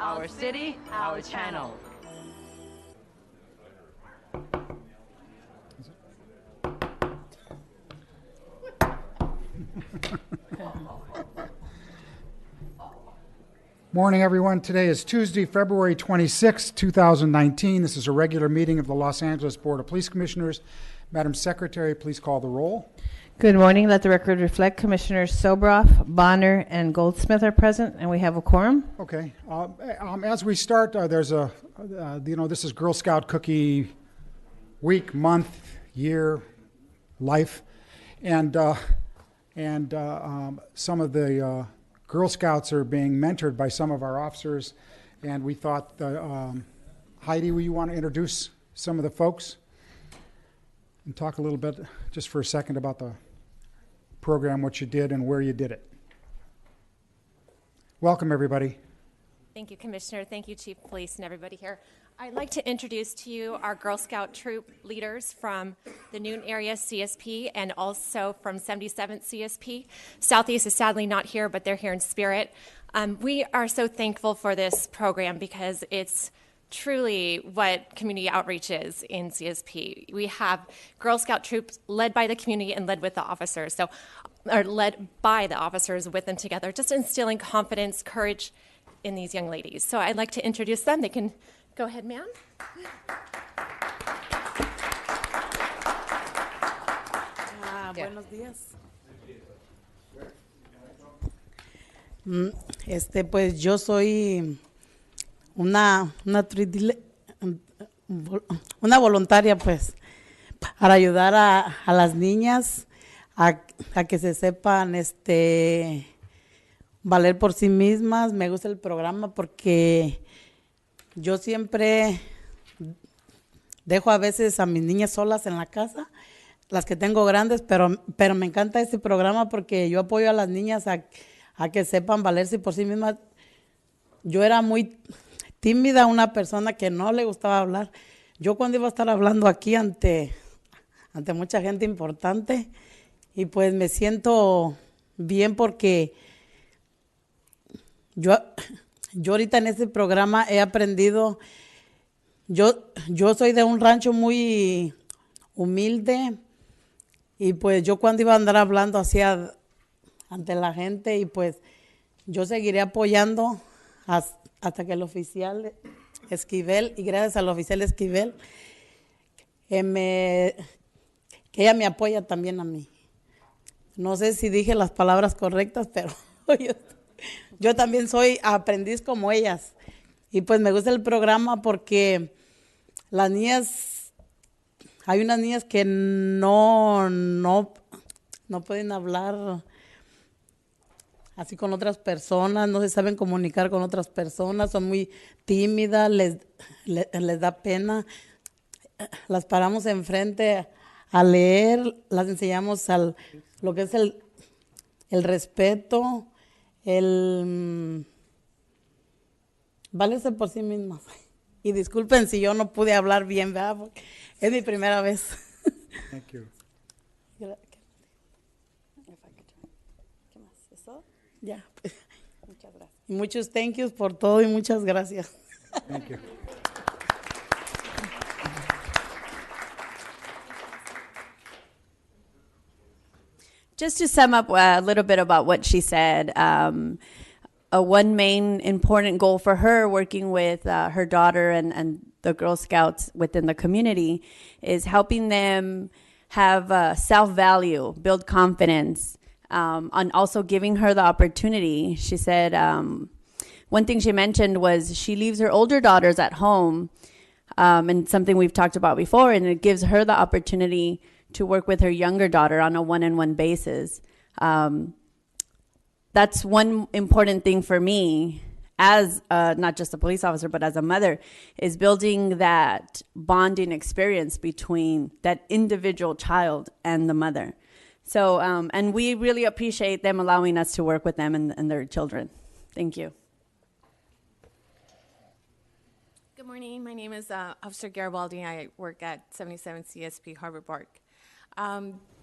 our city, our channel. Morning, everyone. Today is Tuesday, February 26, 2019. This is a regular meeting of the Los Angeles Board of Police Commissioners. Madam Secretary, please call the roll. Good morning. Let the record reflect Commissioners Sobroff, Bonner, and Goldsmith are present, and we have a quorum. Okay. As we start, there's a, this is Girl Scout Cookie Week, month, year, life, and some of the Girl Scouts are being mentored by some of our officers, and we thought, Heidi, will you want to introduce some of the folks and talk a little bit, just for a second, about the program, what you did and where you did it? Welcome, everybody. Thank you, Commissioner. Thank you, Chief of Police, and everybody here. I'd like to introduce to you our Girl Scout troop leaders from the Newton area CSP and also from 77th CSP. Southeast is sadly not here, but they're here in spirit. We are so thankful for this program because it's truly what community outreach is in CSP. We have Girl Scout troops led by the community and led with the officers, or led by the officers with them together, just instilling confidence, courage in these young ladies. So I'd like to introduce them. They can go ahead, ma'am. Buenos días. Pues yo soy una voluntaria, pues, para ayudar a las niñas a que se sepan valer por sí mismas. Me gusta el programa porque yo siempre dejo a veces a mis niñas solas en la casa, las que tengo grandes, pero me encanta este programa porque yo apoyo a las niñas a que sepan valerse por sí mismas. Yo era muy tímida, una persona que no le gustaba hablar. Yo cuando iba a estar hablando aquí ante mucha gente importante, y pues me siento bien porque yo ahorita en este programa he aprendido. Yo soy de un rancho muy humilde, y pues yo cuando iba a andar hablando ante la gente, y pues yo seguiré apoyando hasta que el oficial Esquivel, y gracias al oficial Esquivel, que ella me apoya también a mí. No sé si dije las palabras correctas, pero yo también soy aprendiz como ellas. Y pues me gusta el programa porque las niñas, hay unas niñas que no pueden hablar así con otras personas, no se saben comunicar con otras personas, son muy tímidas, les da pena. Las paramos enfrente a leer, las enseñamos lo que es el respeto, valerse por sí mismas. Y disculpen si yo no pude hablar bien, ¿verdad? Porque es mi primera vez. Thank you. ¿Qué más? ¿Eso? Ya. Muchas gracias. Y muchos thank yous por todo y muchas gracias. Thank you. Just to sum up a little bit about what she said, one main important goal for her working with her daughter and the Girl Scouts within the community is helping them have self-value, build confidence, and also giving her the opportunity. She said one thing she mentioned was she leaves her older daughters at home, and something we've talked about before, and it gives her the opportunity to work with her younger daughter on a one-on-one basis. That's one important thing for me as not just a police officer, but as a mother, is building that bonding experience between that individual child and the mother. So, and we really appreciate them allowing us to work with them and their children. Thank you. Good morning. My name is Officer Garibaldi. I work at 77 CSP Harbor Park.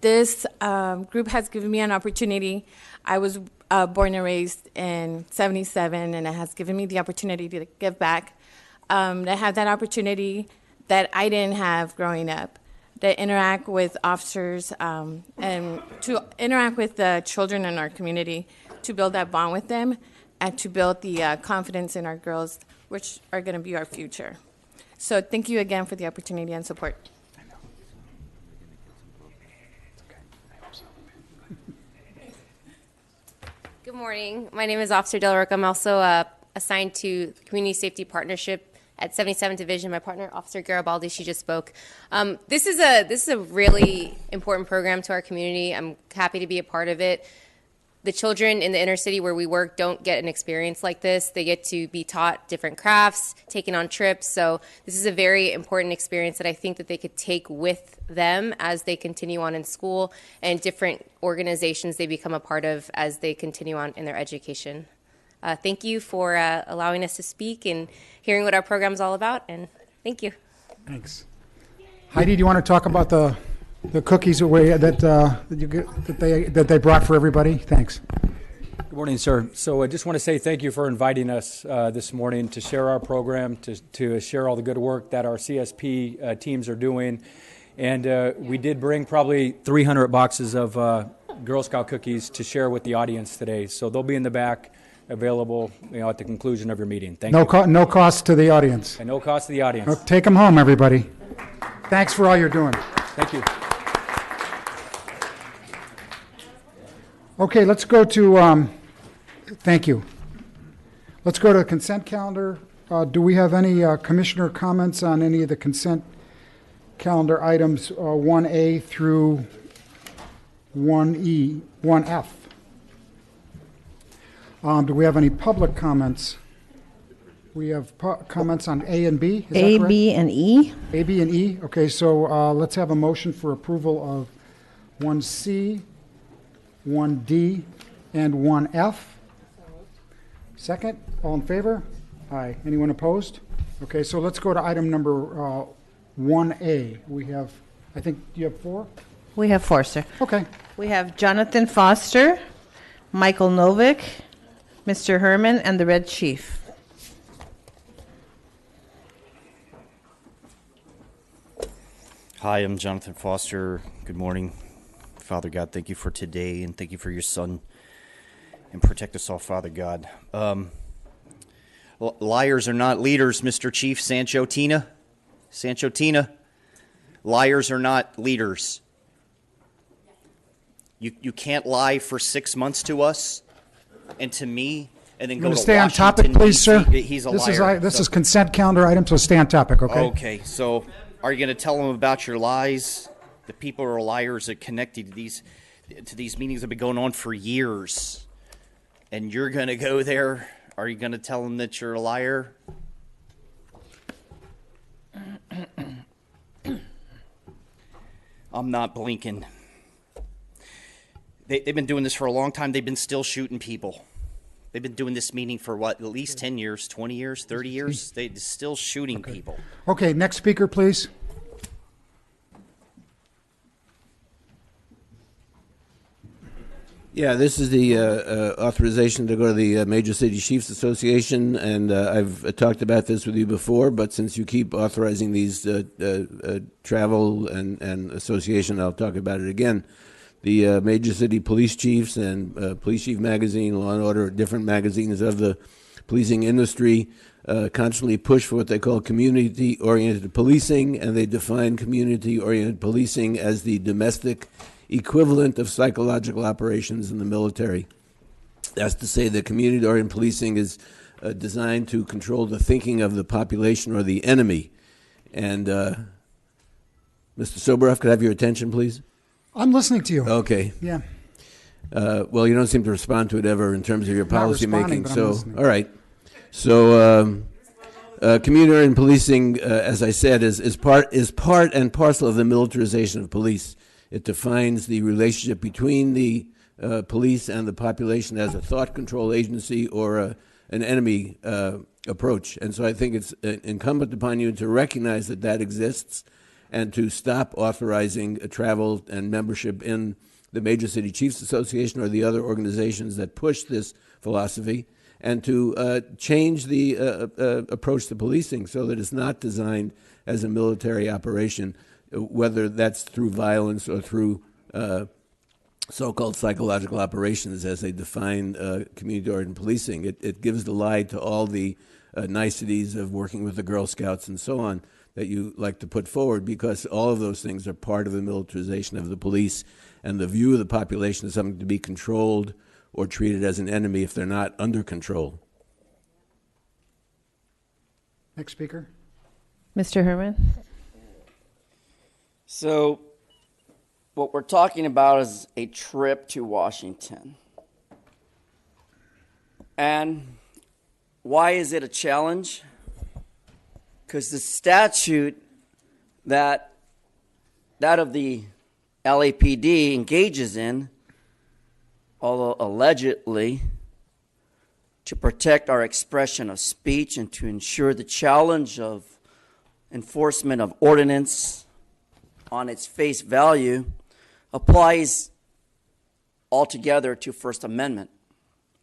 This group has given me an opportunity. I was born and raised in 77, and it has given me the opportunity to give back, to have that opportunity that I didn't have growing up, to interact with officers and to interact with the children in our community, to build that bond with them, and to build the confidence in our girls, which are going to be our future. So thank you again for the opportunity and support. Good morning. My name is Officer Del Rick. I'm also assigned to Community Safety Partnership at 77 Division. My partner, Officer Garibaldi, she just spoke. This is a really important program to our community. I'm happy to be a part of it. The children in the inner city where we work don't get an experience like this. They get to be taught different crafts, taken on trips. So this is a very important experience that I think that they could take with them as they continue on in school and different organizations they become a part of as they continue on in their education. Thank you for allowing us to speak and hearing what our program is all about, and thank you. Thanks. Heidi, do you want to talk about the cookies that they brought for everybody? Thanks. Good morning, sir. So I just want to say thank you for inviting us this morning to share our program, to share all the good work that our CSP teams are doing. And we did bring probably 300 boxes of Girl Scout cookies to share with the audience today. So they'll be in the back, available at the conclusion of your meeting. Thank you. No cost to the audience. And no cost to the audience. Take them home, everybody. Thanks for all you're doing. Thank you. Okay, let's go to, thank you. Let's go to the consent calendar. Do we have any commissioner comments on any of the consent calendar items 1A through 1E, 1F? Do we have any public comments? We have comments on A and B. Is A, that B, and E. A, B, and E. Okay, so let's have a motion for approval of 1C, 1D, and 1F. Second, all in favor? Aye. Anyone opposed? Okay, so let's go to item number 1A. We have, I think, do you have 4? We have 4, sir. Okay. We have Jonathan Foster, Michael Novick, Mr. Herman, and the Red Chief. Hi, I'm Jonathan Foster. Good morning. Father God, thank you for today, and thank you for your son. And protect us all, Father God. Liars are not leaders, Mr. Chief Sancho Tina. Liars are not leaders. You can't lie for 6 months to us and to me, and then go to stay Washington, on topic, please, sir. He's a liar. This is consent calendar item, so stay on topic, okay? Okay, so are you going to tell them about your lies? The people are liars that connected to these meetings that have been going on for years. And you're going to go there? Are you going to tell them that you're a liar? I'm not blinking. They've been doing this for a long time. They've been still shooting people. They've been doing this meeting for what, at least 10 years, 20 years, 30 years? They're still shooting people. Okay, next speaker, please. Yeah, this is the authorization to go to the Major City Chiefs Association, and I've talked about this with you before, but since you keep authorizing these travel and association, I'll talk about it again. The Major City Police Chiefs and Police Chief Magazine, Law and Order, different magazines of the policing industry constantly push for what they call community-oriented policing, and they define community-oriented policing as the domestic equivalent of psychological operations in the military. That's to say that community-oriented policing is designed to control the thinking of the population or the enemy. And Mr. Soboroff, could I have your attention, please? I'm listening to you. Okay. Yeah. Well, you don't seem to respond to it ever in terms of your policy making. So, listening. all right. So, community-oriented policing, as I said, is part and parcel of the militarization of police. It defines the relationship between the police and the population as a thought control agency or an enemy approach. And so I think it's incumbent upon you to recognize that that exists and to stop authorizing travel and membership in the Major City Chiefs Association or the other organizations that push this philosophy, and to change the approach to policing so that it's not designed as a military operation, whether that's through violence or through so-called psychological operations as they define community-oriented policing. It gives the lie to all the niceties of working with the Girl Scouts and so on that you like to put forward, because all of those things are part of the militarization of the police and the view of the population as something to be controlled or treated as an enemy if they're not under control. Next speaker. Mr. Herman. So what we're talking about is a trip to Washington. And why is it a challenge? Because the statute that of the LAPD engages in, although allegedly to protect our expression of speech and to ensure the challenge of enforcement of ordinance on its face value, applies altogether to First Amendment,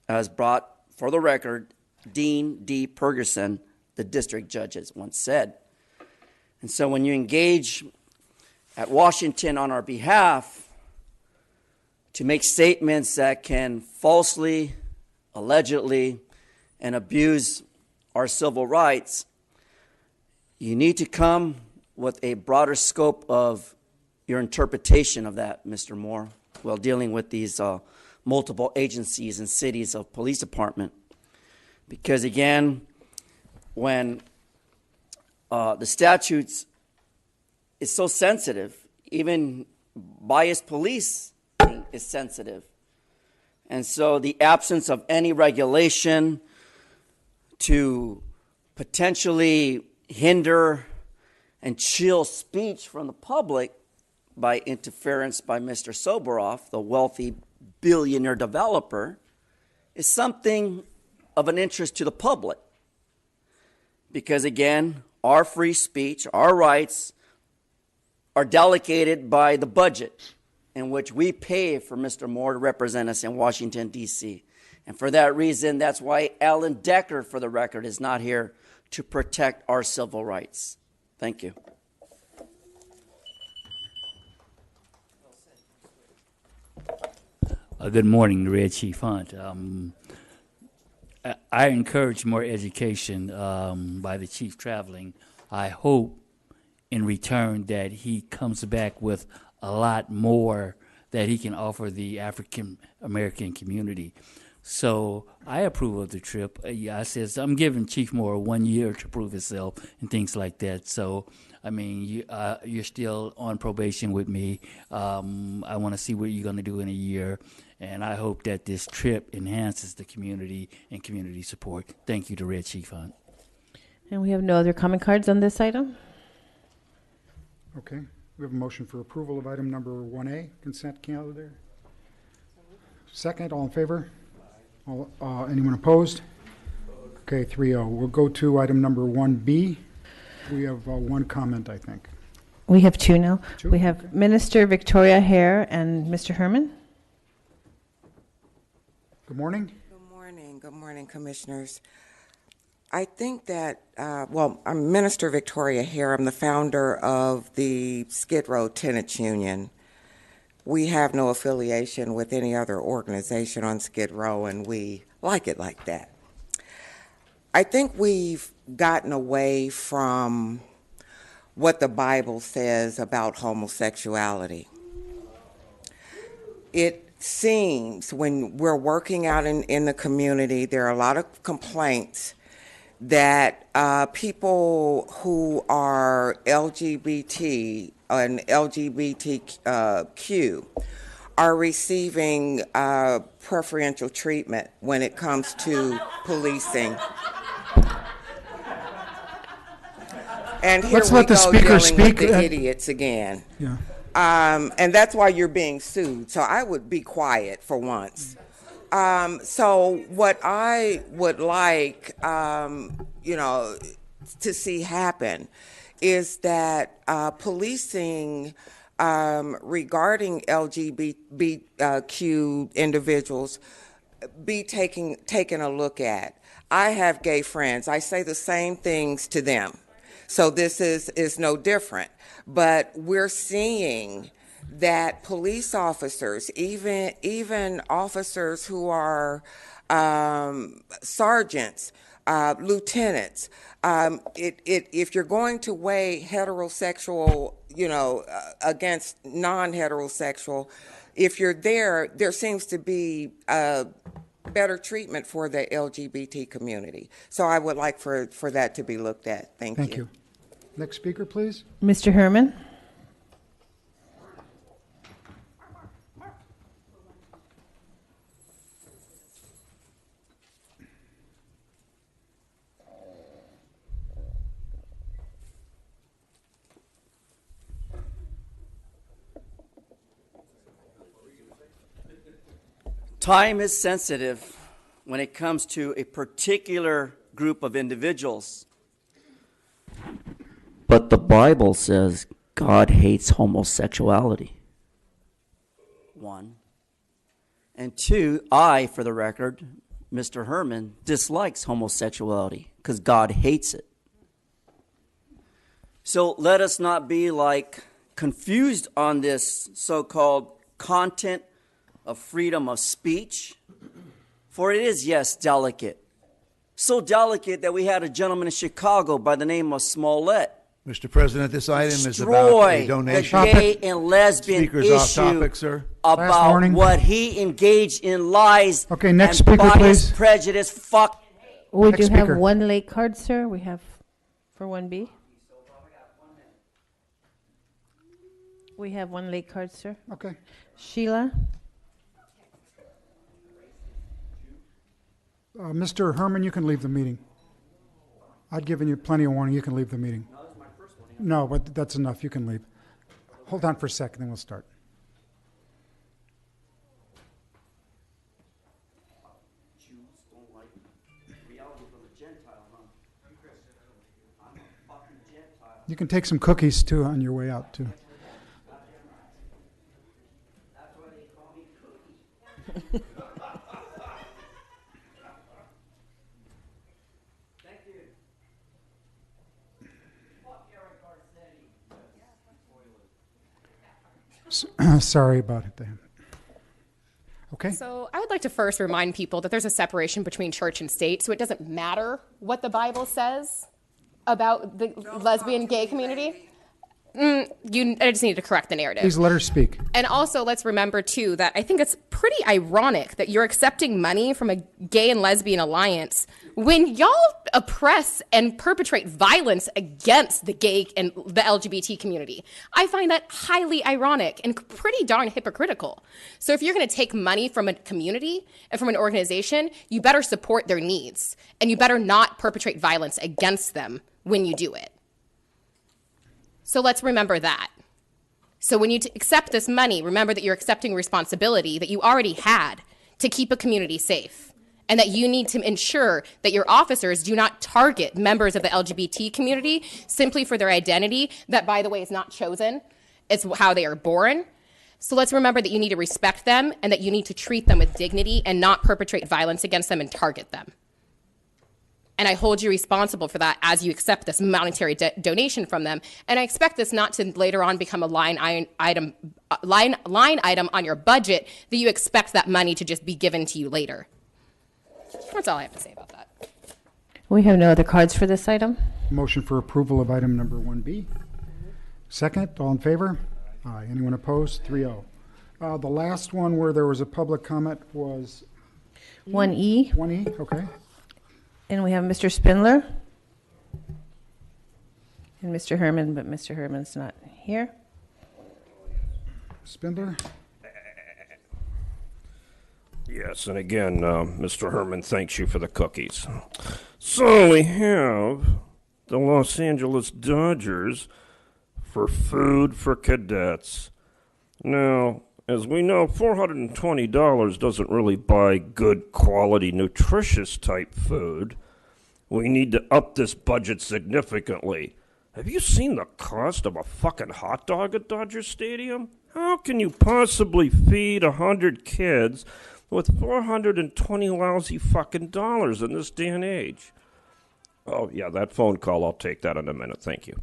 as brought for the record Dean D. Ferguson, the district judge, has once said. And so when you engage at Washington on our behalf to make statements that can falsely, allegedly, and abuse our civil rights, you need to come with a broader scope of your interpretation of that, Mr. Moore, while dealing with these multiple agencies and cities of police department. Because again, when the statutes is so sensitive, even biased police is sensitive. And so the absence of any regulation to potentially hinder and chill speech from the public by interference by Mr. Soboroff, the wealthy billionaire developer, is something of an interest to the public. Because again, our free speech, our rights are delegated by the budget in which we pay for Mr. Moore to represent us in Washington, D.C. And for that reason, that's why Alan Decker, for the record, is not here to protect our civil rights. Thank you. Good morning, Red Chief Hunt. I encourage more education by the chief traveling. I hope in return that he comes back with a lot more that he can offer the African American community. So I approve of the trip. I says I'm giving Chief Moore 1 year to prove himself and things like that. So I mean, you're still on probation with me. I want to see what you're going to do in a year. And I hope that this trip enhances the community and community support. Thank you to Red Chief Hunt. And we have no other comment cards on this item. Okay. We have a motion for approval of item number 1A, consent calendar. Second, all in favor? Anyone opposed? Okay, 3-0. We'll go to item number 1B. We have one comment, I think. We have two now. Two? We have Minister Victoria Hare and Mr. Herman. Good morning. Good morning. Good morning, Commissioners. I think that, I'm Minister Victoria Hare. I'm the founder of the Skid Row Tenants Union. We have no affiliation with any other organization on Skid Row, and we like it like that. I think we've gotten away from what the Bible says about homosexuality. It seems when we're working out in the community, there are a lot of complaints that people who are LGBT and LGBTQ are receiving preferential treatment when it comes to policing. And here Let's we let the go speaker dealing speak. with the idiots again. Yeah. And that's why you're being sued. So I would be quiet for once. So what I would like, to see happen is that policing regarding LGBTQ individuals be taken a look at. I have gay friends. I say the same things to them. So this is no different. But we're seeing that police officers, even officers who are sergeants, lieutenants, if you're going to weigh heterosexual, against non-heterosexual, if you're there seems to be better treatment for the LGBT community. So I would like for that to be looked at. Thank you. Next speaker, please. Mr. Herman. Time is sensitive when it comes to a particular group of individuals. But the Bible says God hates homosexuality. 1. And 2, I, for the record, Mr. Herman, dislikes homosexuality because God hates it. So let us not be confused on this so-called content of freedom of speech, for it is, yes, delicate. So delicate that we had a gentleman in Chicago by the name of Smollett Mr. President, this item is about a donation. The gay and lesbian Speaker's off topic, sir. About what he engaged in lies Okay, next and speaker, bias, please. prejudice, We Next do have speaker. one late card, sir. We have for 1B. We have one late card, sir. Okay. Sheila. Mr. Herman, you can leave the meeting. I'd given you plenty of warning. You can leave the meeting. No, but that's enough. You can leave. Hold on for a second, then we'll start. You can take some cookies, too, on your way out, too. Sorry about it, Dan. Okay. So I would like to first remind people that there's a separation between church and state, so it doesn't matter what the Bible says about the lesbian gay community. I just need to correct the narrative. Please let her speak. And also, let's remember, too, that I think it's pretty ironic that you're accepting money from a gay and lesbian alliance when y'all oppress and perpetrate violence against the gay and the LGBT community. I find that highly ironic and pretty darn hypocritical. So if you're going to take money from a community and from an organization, you better support their needs, and you better not perpetrate violence against them when you do it. So let's remember that. So when you accept this money, remember that you're accepting responsibility that you already had to keep a community safe, and that you need to ensure that your officers do not target members of the LGBT community simply for their identity, that, by the way, is not chosen. It's how they are born. So let's remember that you need to respect them and that you need to treat them with dignity and not perpetrate violence against them and target them. And I hold you responsible for that as you accept this monetary donation from them. And I expect this not to later on become a line item on your budget that you expect that money to just be given to you later. That's all I have to say about that. We have no other cards for this item. Motion for approval of item number 1B. Second, all in favor? Aye. Anyone opposed? 3-0. The last one where there was a public comment was 1E. 1E, okay. And we have Mr. Spindler and Mr. Herman, but Mr. Herman's not here. Spindler? Yes, and again, Mr. Herman thanks you for the cookies. So we have the Los Angeles Dodgers for food for cadets. Now, as we know, $420 doesn't really buy good quality, nutritious type food. We need to up this budget significantly. Have you seen the cost of a fucking hot dog at Dodger Stadium? How can you possibly feed 100 kids with 420 lousy fucking dollars in this day and age? Oh, yeah, that phone call, I'll take that in a minute. Thank you.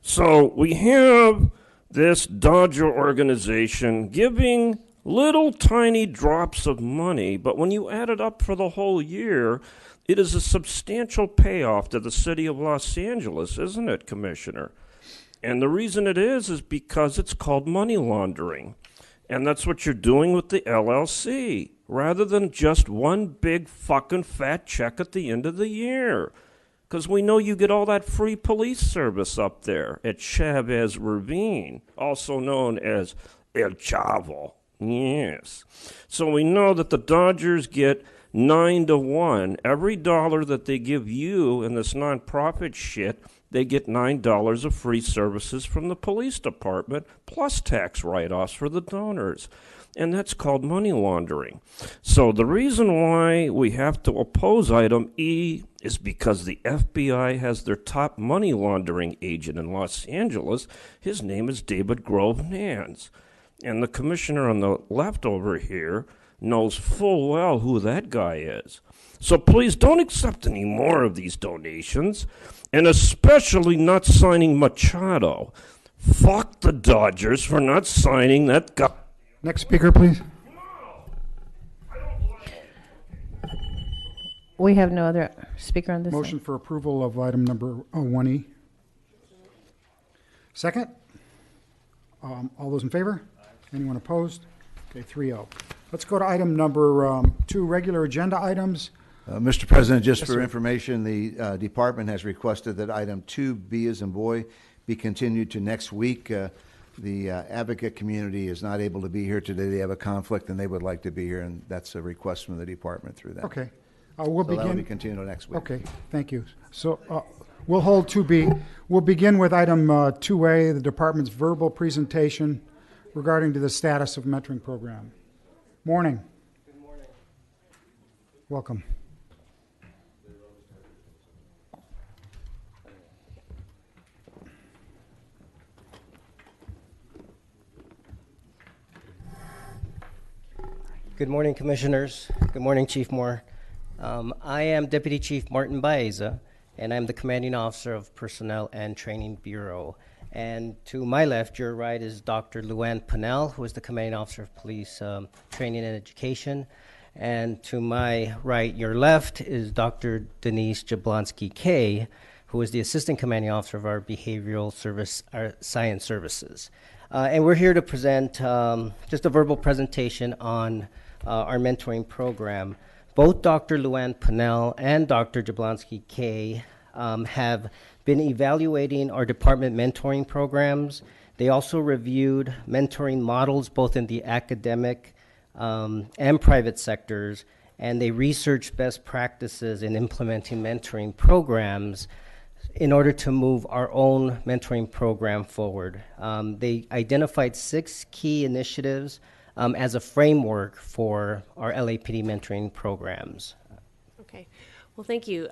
So we have this Dodger organization giving little tiny drops of money, but when you add it up for the whole year, it is a substantial payoff to the city of Los Angeles, isn't it, Commissioner? And the reason it is because it's called money laundering. And that's what you're doing with the LLC, rather than just one big fucking fat check at the end of the year. Because we know you get all that free police service up there at Chavez Ravine, also known as El Chavo. Yes. So we know that the Dodgers get 9-1. Every dollar that they give you in this nonprofit shit, they get $9 of free services from the police department, plus tax write-offs for the donors. And that's called money laundering. So the reason why we have to oppose item E is because the FBI has their top money laundering agent in Los Angeles. His name is David Grove Nance. And the commissioner on the left over here knows full well who that guy is. So please don't accept any more of these donations, and especially not signing Machado. Fuck the Dodgers for not signing that guy. Next speaker, please. We have no other speaker on this. Motion for approval of item number 1E. Second? All those in favor? Anyone opposed? Okay, 3-0. Let's go to item number 2, regular agenda items. Mr. President, just Yes, for sir. information, the department has requested that item 2B as in boy be continued to next week. The advocate community is not able to be here today. They have a conflict and they would like to be here, and that's a request from the department through that. Okay. We'll so that will begin. be continued next week. Okay, thank you. So we'll hold 2B. We'll begin with item 2A, the department's verbal presentation regarding to the status of mentoring program. Morning. Good morning. Welcome. Good morning, Commissioners. Good morning, Chief Moore. I am Deputy Chief Martin Baeza, and I'm the Commanding Officer of Personnel and Training Bureau. And to my left, your right, is Dr. Luann Pennell, who is the Commanding Officer of Police Training and Education. And to my right, your left, is Dr. Denise Jablonski-Kay, who is the Assistant Commanding Officer of our Behavioral Science Services. And we're here to present just a verbal presentation on our mentoring program. Both Dr. Luann Pennell and Dr. Jablonski-Kay have been evaluating our department mentoring programs. They also reviewed mentoring models both in the academic and private sectors, and they researched best practices in implementing mentoring programs in order to move our own mentoring program forward. They identified 6 key initiatives as a framework for our LAPD mentoring programs. Okay. Well, thank you.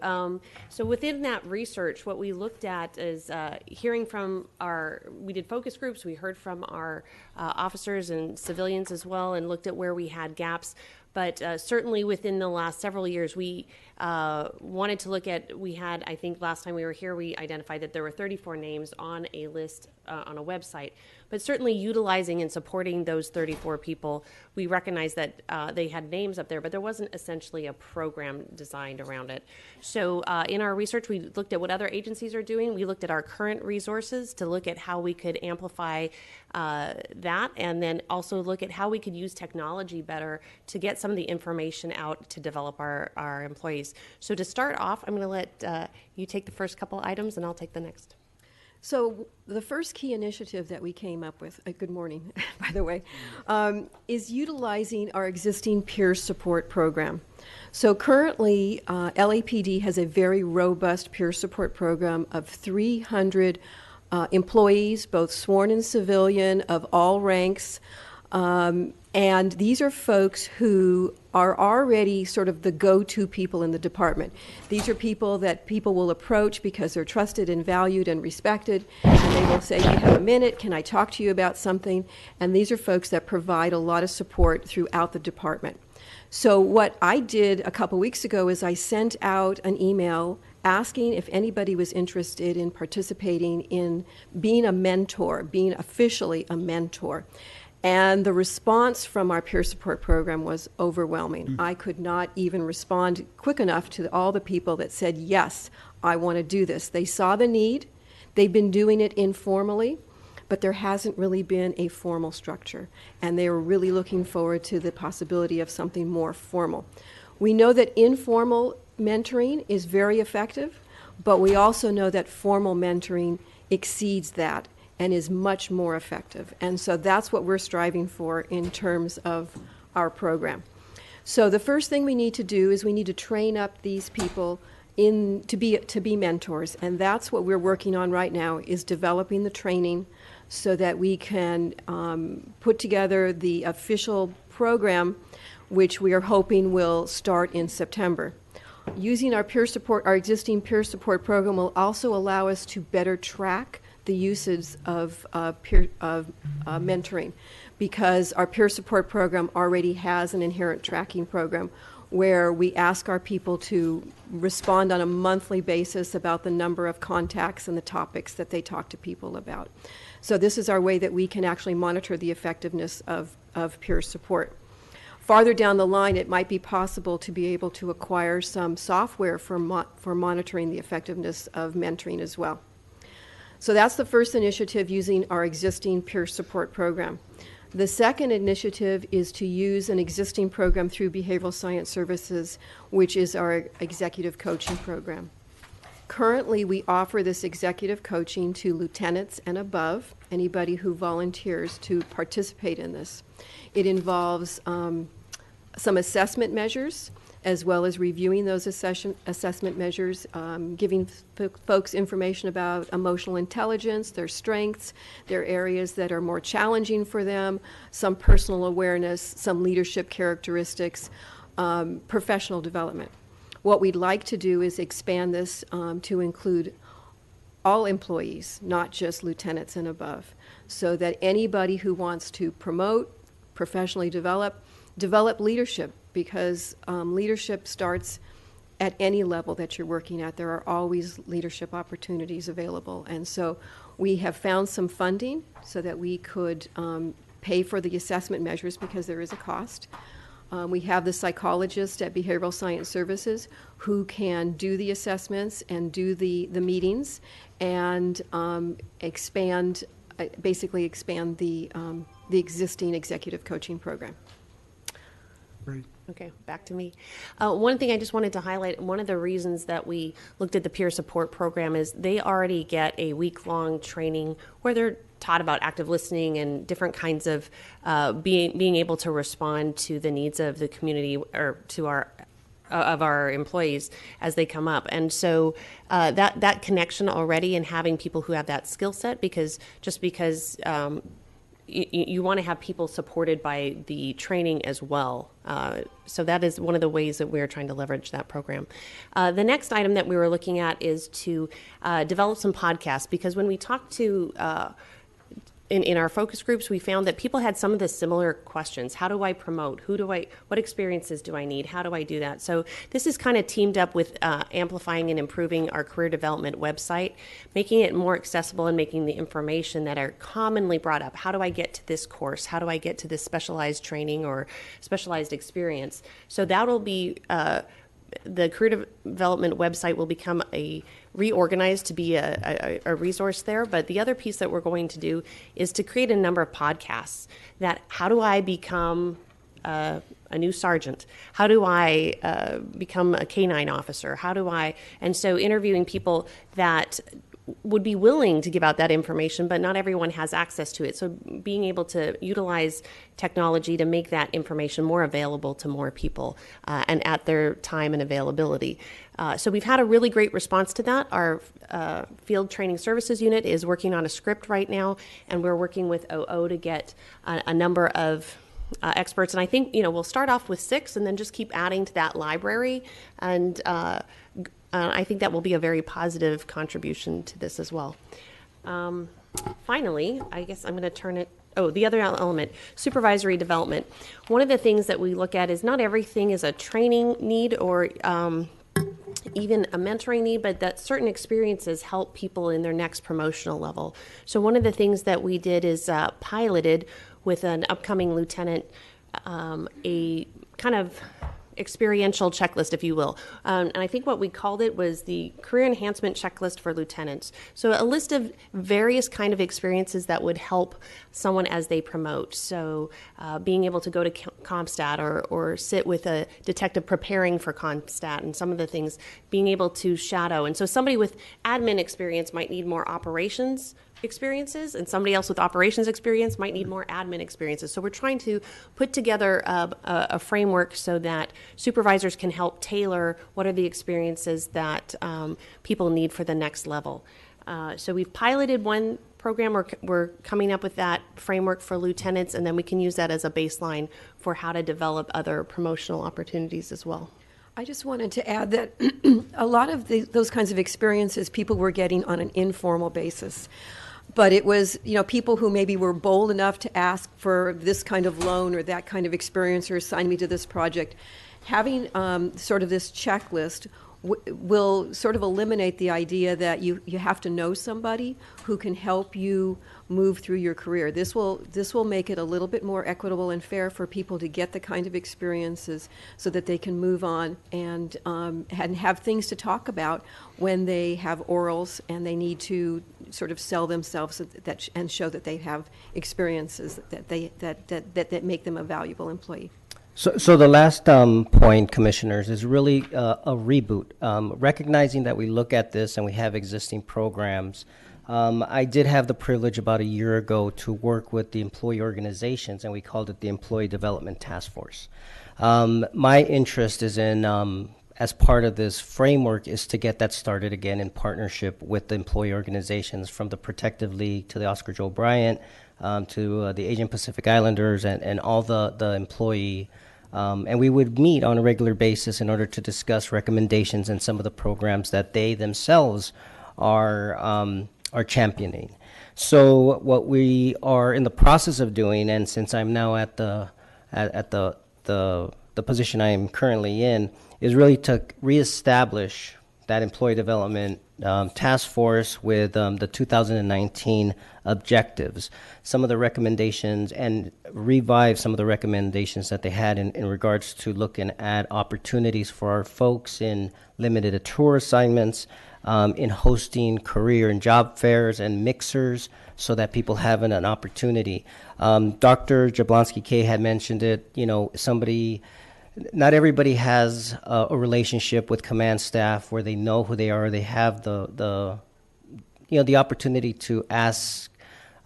So within that research, what we looked at is hearing from we did focus groups, we heard from our officers and civilians as well, and looked at where we had gaps. But certainly within the last several years, we wanted to look at, I think last time we were here, we identified that there were 34 names on a list on a website. But certainly utilizing and supporting those 34 people, we recognized that they had names up there, but there wasn't essentially a program designed around it. So in our research, we looked at what other agencies are doing. We looked at our current resources to look at how we could amplify that, and then also look at how we could use technology better to get some of the information out to develop our employees. So to start off, I'm going to let you take the first couple items, and I'll take the next. So the first key initiative that we came up with, good morning, by the way, is utilizing our existing peer support program. So currently, LAPD has a very robust peer support program of 300 employees, both sworn and civilian, of all ranks. And And these are folks who are already sort of the go-to people in the department. These are people that people will approach because they're trusted and valued and respected, and they will say, "You have a minute, can I talk to you about something?" And these are folks that provide a lot of support throughout the department. So what I did a couple weeks ago is I sent out an email asking if anybody was interested in participating in being a mentor, being officially a mentor. And the response from our peer support program was overwhelming. I could not even respond quick enough to all the people that said, yes, I want to do this. They saw the need. They've been doing it informally, but there hasn't really been a formal structure. And they were really looking forward to the possibility of something more formal. We know that informal mentoring is very effective, but we also know that formal mentoring exceeds that and is much more effective. And so that's what we're striving for in terms of our program. So the first thing we need to do is we need to train up these people to be mentors, and that's what we're working on right now, is developing the training so that we can put together the official program, which we are hoping will start in September. Using our existing peer support program will also allow us to better track the usage of mentoring, because our peer support program already has an inherent tracking program where we ask our people to respond on a monthly basis about the number of contacts and the topics that they talk to people about. So this is our way that we can actually monitor the effectiveness of peer support. Farther down the line, it might be possible to be able to acquire some software for monitoring the effectiveness of mentoring as well. So that's the first initiative, using our existing peer support program. The second initiative is to use an existing program through Behavioral Science Services, which is our executive coaching program. Currently, we offer this executive coaching to lieutenants and above, anybody who volunteers to participate in this. It involves some assessment measures, as well as reviewing those assessment measures, giving folks information about emotional intelligence, their strengths, their areas that are more challenging for them, some personal awareness, some leadership characteristics, professional development. What we'd like to do is expand this to include all employees, not just lieutenants and above, so that anybody who wants to promote, professionally develop leadership, because leadership starts at any level that you're working at. There are always leadership opportunities available. And so we have found some funding so that we could pay for the assessment measures, because there is a cost. We have the psychologist at Behavioral Science Services who can do the assessments and do the meetings and basically expand the existing executive coaching program. Great. Okay, back to me. One thing I just wanted to highlight, one of the reasons that we looked at the peer support program is they already get a week-long training where they're taught about active listening and different kinds of being able to respond to the needs of the community or to our employees as they come up. And so that connection already, and having people who have that skill set, because you want to have people supported by the training as well. So that is one of the ways that we're trying to leverage that program. The next item that we were looking at is to develop some podcasts, because when we talked to in our focus groups, we found that people had some of the similar questions. How do I promote? What experiences do I need? How do I do that? So this is kind of teamed up with amplifying and improving our career development website, making it more accessible and making the information that are commonly brought up. How do I get to this course? How do I get to this specialized training or specialized experience? So that'll be the career development website will become reorganized to be a resource there. But the other piece that we're going to do is to create a number of podcasts that, how do I become a new sergeant? How do I become a K-9 officer? And so interviewing people that would be willing to give out that information, but not everyone has access to it. So being able to utilize technology to make that information more available to more people and at their time and availability. So we've had a really great response to that. Our Field Training Services Unit is working on a script right now, and we're working with OO to get a number of experts. And I think, we'll start off with 6 and then just keep adding to that library. And I think that will be a very positive contribution to this as well. Finally, I guess I'm going to turn it. Oh, the other element, supervisory development. One of the things that we look at is not everything is a training need or even a mentoring need, but that certain experiences help people in their next promotional level. So one of the things that we did is piloted with an upcoming lieutenant a kind of experiential checklist, if you will. And I think what we called it was the Career Enhancement Checklist for Lieutenants. So a list of various kind of experiences that would help someone as they promote. So being able to go to CompStat or sit with a detective preparing for CompStat and some of the things, being able to shadow. And so somebody with admin experience might need more operations experiences, and somebody else with operations experience might need more admin experiences. So we're trying to put together a framework so that supervisors can help tailor what are the experiences that people need for the next level. So we've piloted one program. We're coming up with that framework for lieutenants, and then we can use that as a baseline for how to develop other promotional opportunities as well. I just wanted to add that a lot of those kinds of experiences people were getting on an informal basis. But it was, people who maybe were bold enough to ask for this kind of loan or that kind of experience or assign me to this project. Having sort of this checklist will sort of eliminate the idea that you have to know somebody who can help you move through your career. This will make it a little bit more equitable and fair for people to get the kind of experiences so that they can move on and have things to talk about when they have orals and they need to sort of sell themselves and show that they have experiences that make them a valuable employee. So the last point, Commissioners, is really a reboot. Recognizing that we look at this and we have existing programs, I did have the privilege about a year ago to work with the employee organizations, and we called it the Employee Development Task Force. My interest is in, as part of this framework, is to get that started again in partnership with the employee organizations, from the Protective League to the Oscar Joe Bryant to the Asian Pacific Islanders and all the employee. And we would meet on a regular basis in order to discuss recommendations and some of the programs that they themselves are championing. So what we are in the process of doing, and since I'm now at the position I am currently in, is really to reestablish that employee development task force with the 2019 objectives, some of the recommendations, and revive some of the recommendations that they had in regards to looking at opportunities for our folks in limited tour assignments, in hosting career and job fairs and mixers so that people have an opportunity. Dr. Jablonski-Kay had mentioned it, not everybody has a relationship with command staff where they know who they are. They have the opportunity to ask,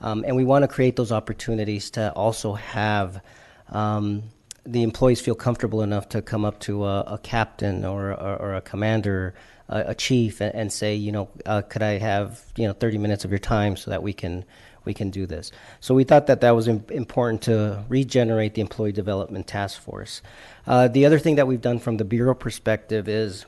and we want to create those opportunities to also have the employees feel comfortable enough to come up to a captain or a commander, a chief, and say, could I have 30 minutes of your time so that we can do this. So we thought that was important to regenerate the Employee Development Task Force. The other thing that we've done from the Bureau perspective is,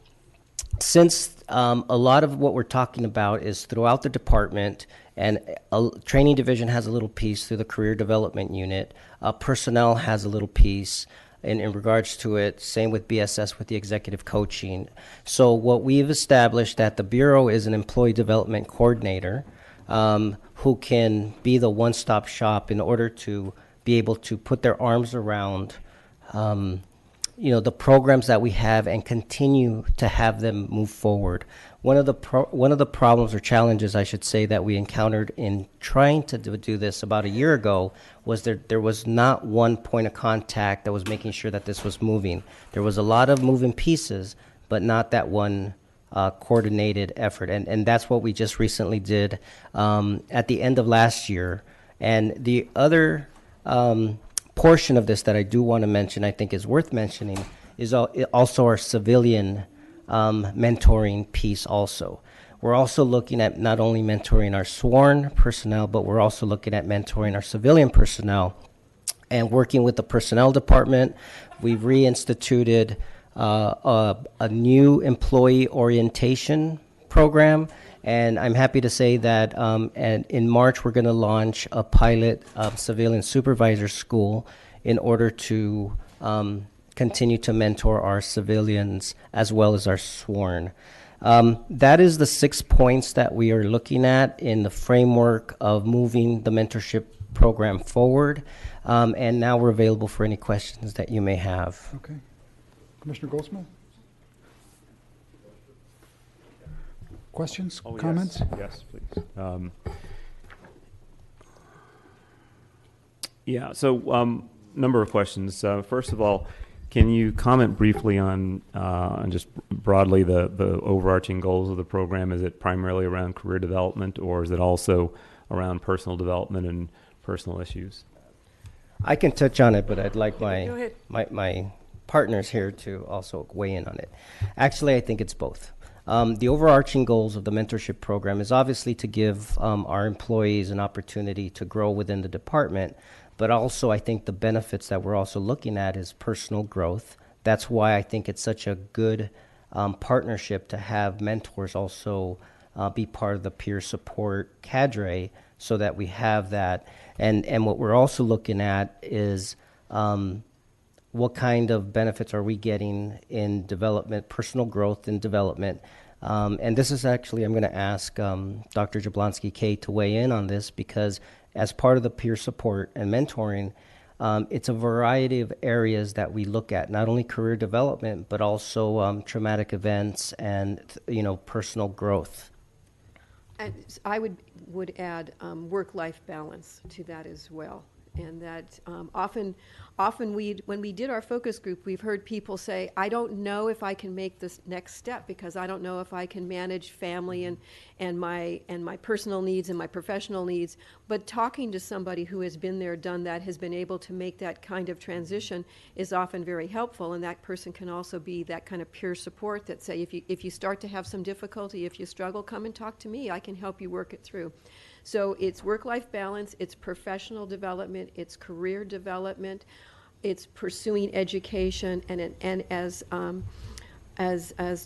since a lot of what we're talking about is throughout the department, and a training division has a little piece through the Career Development Unit, personnel has a little piece in regards to it, same with BSS with the executive coaching. So what we've established that the Bureau is an employee development coordinator, who can be the one-stop shop in order to be able to put their arms around, the programs that we have and continue to have them move forward. One of the problems or challenges, I should say, that we encountered in trying to do this about a year ago was there was not one point of contact that was making sure that this was moving. There was a lot of moving pieces, but not that one coordinated effort, and that's what we just recently did at the end of last year. And the other portion of this that I do want to mention, I think is worth mentioning, is also our civilian mentoring piece also. We're also looking at not only mentoring our sworn personnel, but we're also looking at mentoring our civilian personnel. And working with the personnel department, we've reinstituted a new employee orientation program. And I'm happy to say that and in March, we're going to launch a pilot civilian supervisor school in order to continue to mentor our civilians as well as our sworn. That is the 6 points that we are looking at in the framework of moving the mentorship program forward. And now we're available for any questions that you may have. Okay. Commissioner Goldsmith? Questions, comments? Yes, please. Yeah, so number of questions. First of all, can you comment briefly on just broadly the overarching goals of the program? Is it primarily around career development, or is it also around personal development and personal issues? I can touch on it, but I'd like Go ahead. my partners here to also weigh in on it. Actually, I think it's both. The overarching goals of the mentorship program is obviously to give our employees an opportunity to grow within the department, but also I think the benefits that we're also looking at is personal growth. That's why I think it's such a good partnership to have mentors also be part of the peer support cadre so that we have that. And what we're also looking at is what kind of benefits are we getting in development, personal growth and development. And this is actually, I'm going to ask Dr. Jablonski-Kay to weigh in on this, because as part of the peer support and mentoring, it's a variety of areas that we look at, not only career development, but also traumatic events and, personal growth. And I would add work-life balance to that as well. And that often when we did our focus group, we've heard people say, I don't know if I can make this next step because I don't know if I can manage family and my personal needs and my professional needs. But talking to somebody who has been there, done that, has been able to make that kind of transition is often very helpful. And that person can also be that kind of peer support that say, if you start to have some difficulty, if you struggle, come and talk to me. I can help you work it through. So it's work-life balance, it's professional development, it's career development, it's pursuing education, and as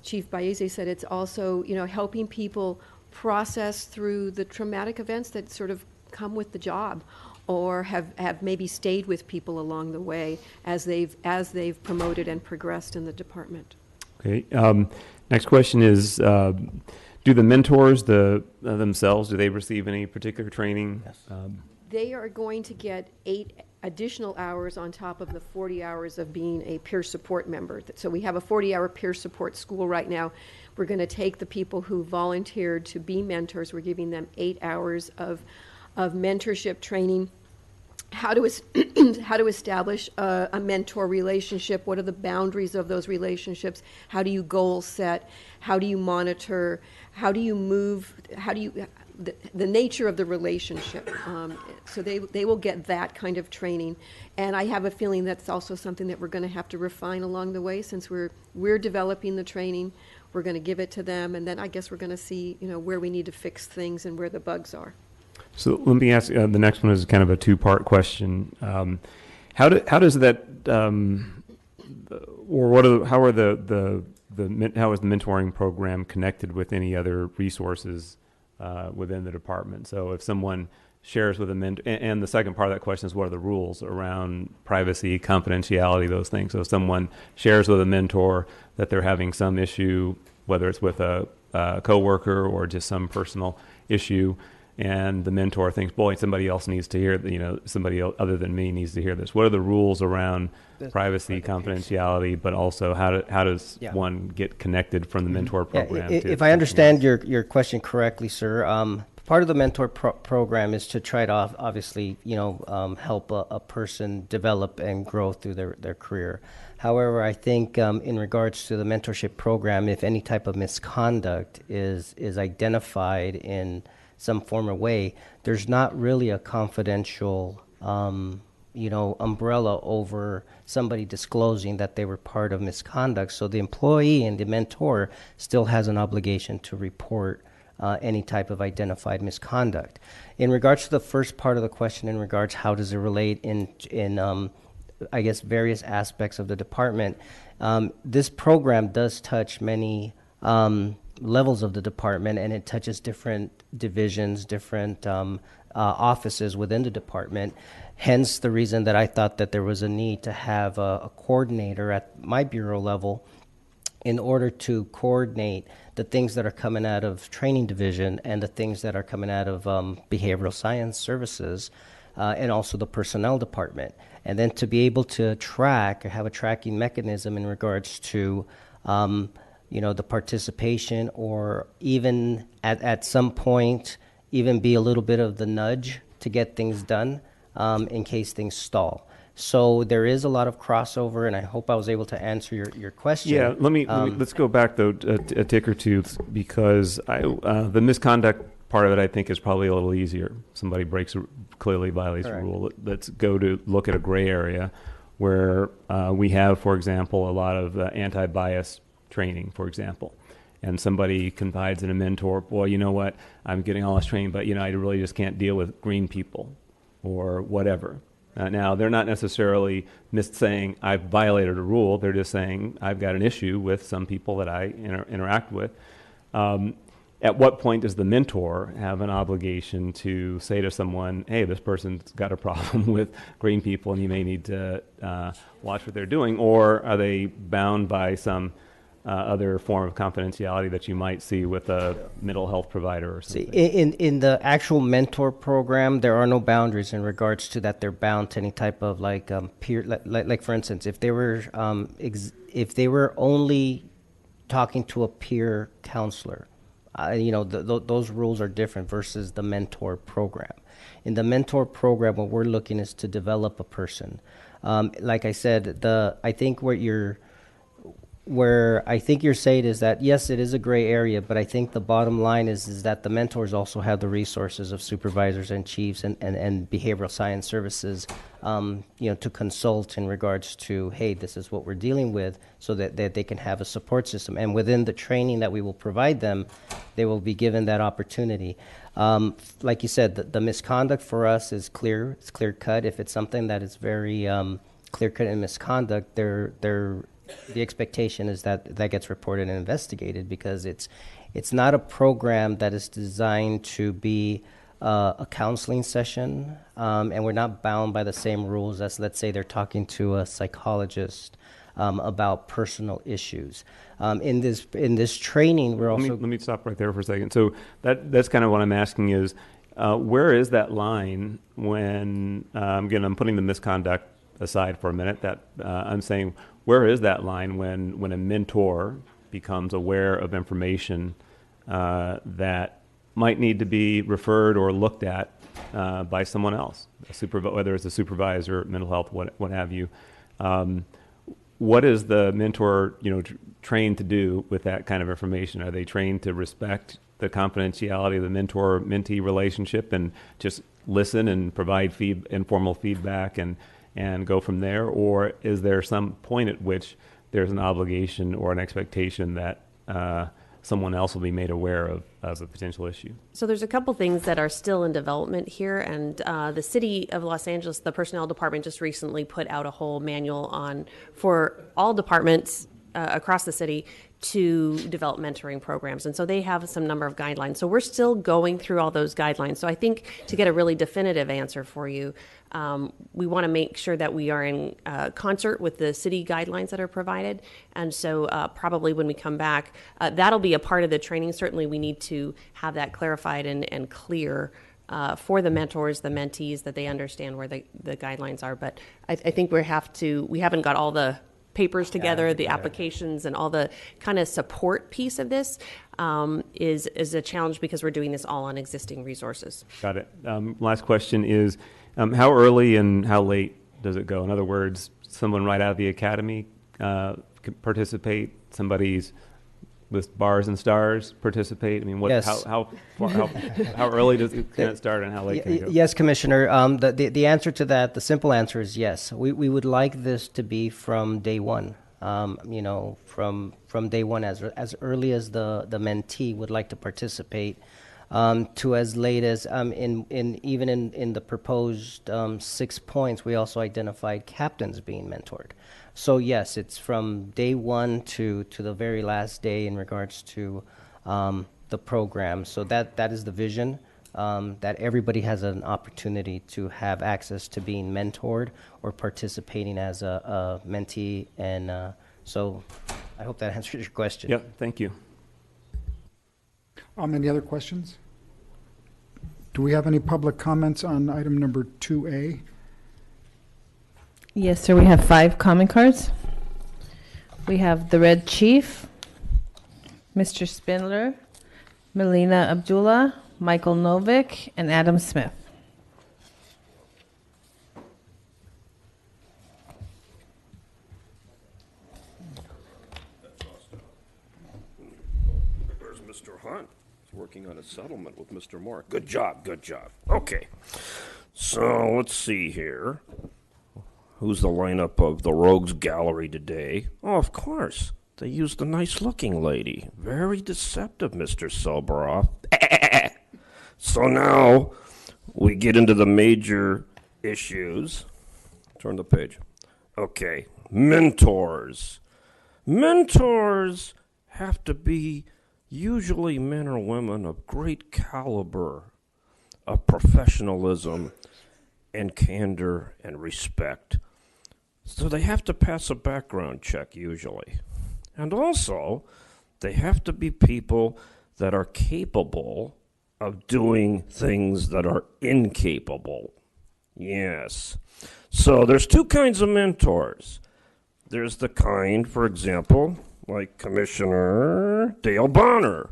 Chief Baeze said, it's also helping people process through the traumatic events that sort of come with the job, or have maybe stayed with people along the way as they've promoted and progressed in the department. Okay. Next question is. Do the mentors themselves, do they receive any particular training? Yes. They are going to get 8 additional hours on top of the 40 hours of being a peer support member. So we have a 40-hour peer support school right now. We're going to take the people who volunteered to be mentors. We're giving them 8 hours of mentorship training. How to establish a mentor relationship? What are the boundaries of those relationships? How do you goal set? How do you monitor? How do you move? How do you the nature of the relationship? So they will get that kind of training, and I have a feeling that's also something that we're going to have to refine along the way. Since we're developing the training, we're going to give it to them, and then I guess we're going to see where we need to fix things and where the bugs are. So let me ask, the next one is kind of a two-part question. How does that, or how is the mentoring program connected with any other resources within the department? So if someone shares with a mentor, and the second part of that question is, what are the rules around privacy, confidentiality, those things? So if someone shares with a mentor that they're having some issue, whether it's with a coworker or just some personal issue, and the mentor thinks, boy, somebody else needs to hear, somebody else other than me needs to hear this. What are the rules around privacy, confidentiality, but also how does one get connected from the mentor program? If I understand your question correctly, sir, part of the mentor program is to try to obviously, help a person develop and grow through their career. However, I think in regards to the mentorship program, if any type of misconduct is identified in some form or way, there's not really a confidential, umbrella over somebody disclosing that they were part of misconduct. So the employee and the mentor still has an obligation to report any type of identified misconduct. In regards to the first part of the question, in regards how does it relate in I guess various aspects of the department, this program does touch many levels of the department, and it touches different divisions, different offices within the department. Hence the reason that I thought that there was a need to have a coordinator at my bureau level in order to coordinate the things that are coming out of training division and the things that are coming out of behavioral science services, and also the personnel department. And then to be able to track or have a tracking mechanism in regards to the participation, or even at some point even be a little bit of the nudge to get things done in case things stall. So there is a lot of crossover, and I hope I was able to answer your question. Yeah, let's go back though a tick or two, because the misconduct part of it I think is probably a little easier. Somebody clearly violates a rule. Let's go to look at a gray area where we have, for example, a lot of anti-bias training, for example. And somebody confides in a mentor, boy, you know what, I'm getting all this training, but I really just can't deal with green people or whatever. Now, they're not necessarily saying I've violated a rule. They're just saying I've got an issue with some people that I interact with. At what point does the mentor have an obligation to say to someone, hey, this person's got a problem with green people and you may need to watch what they're doing? Or are they bound by some other form of confidentiality that you might see with a mental health provider or something? In the actual mentor program, there are no boundaries in regards to that. They're bound to any type of peer, like for instance, if they were only talking to a peer counselor, those rules are different versus the mentor program. In the mentor program, what we're looking is to develop a person. Like I said, I think where I think you're saying is that, yes, it is a gray area, but I think the bottom line is that the mentors also have the resources of supervisors and chiefs and behavioral science services, to consult in regards to, hey, this is what we're dealing with, so that they can have a support system. And within the training that we will provide them, they will be given that opportunity. Like you said, the misconduct for us is clear. It's clear cut. If it's something that is very clear cut in misconduct, the expectation is that gets reported and investigated, because it's not a program that is designed to be a counseling session, and we're not bound by the same rules as, let's say, they're talking to a psychologist about personal issues. In this training, we're also... Let me stop right there for a second. So that's kind of what I'm asking is, where is that line when, again, I'm putting the misconduct aside for a minute, that I'm saying, where is that line when a mentor becomes aware of information that might need to be referred or looked at by someone else, whether it's a supervisor, mental health, what have you? What is the mentor trained to do with that kind of information? Are they trained to respect the confidentiality of the mentor-mentee relationship and just listen and provide informal feedback and go from there? Or is there some point at which there's an obligation or an expectation that someone else will be made aware of as a potential issue? So there's a couple things that are still in development here, and the City of Los Angeles, the Personnel Department, just recently put out a whole manual for all departments across the city to develop mentoring programs. And so they have some number of guidelines. So we're still going through all those guidelines. So I think to get a really definitive answer for you, we want to make sure that we are in concert with the city guidelines that are provided. And so probably when we come back, that'll be a part of the training. Certainly we need to have that clarified and clear for the mentors, the mentees, that they understand where the guidelines are. But I think we haven't got all the papers together, the applications, and all the kind of support piece of this is a challenge, because we're doing this all on existing resources. Got it. Last question is, how early and how late does it go? In other words, someone right out of the academy can participate, somebody's with bars and stars participate? I mean, Yes. how early can it start and how late can it go? Yes, Commissioner. The answer to that, the simple answer is yes. We would like this to be from day one. from day one, as early as the mentee would like to participate, to as late as in the proposed 6 points, we also identified captains being mentored. So yes, it's from day one to the very last day in regards to the program. So that is the vision, that everybody has an opportunity to have access to being mentored or participating as a mentee. And so I hope that answers your question. Yep, thank you. Any other questions? Do we have any public comments on item number 2A? Yes, sir. We have 5 comment cards. We have the Red Chief, Mr. Spindler, Melina Abdullah, Michael Novick, and Adam Smith. There's Mr. Hunt. He's working on a settlement with Mr. Moore. Good job, good job. Okay. So let's see here. Who's the lineup of the Rogues Gallery today? Oh, of course. They used a nice-looking lady. Very deceptive, Mr. Soboroff. So now we get into the major issues. Turn the page. Okay. Mentors. Mentors have to be usually men or women of great caliber, of professionalism, and candor and respect. So they have to pass a background check usually. And also, they have to be people that are capable of doing things that are incapable. Yes. So there's 2 kinds of mentors. There's the kind, for example, like Commissioner Dale Bonner.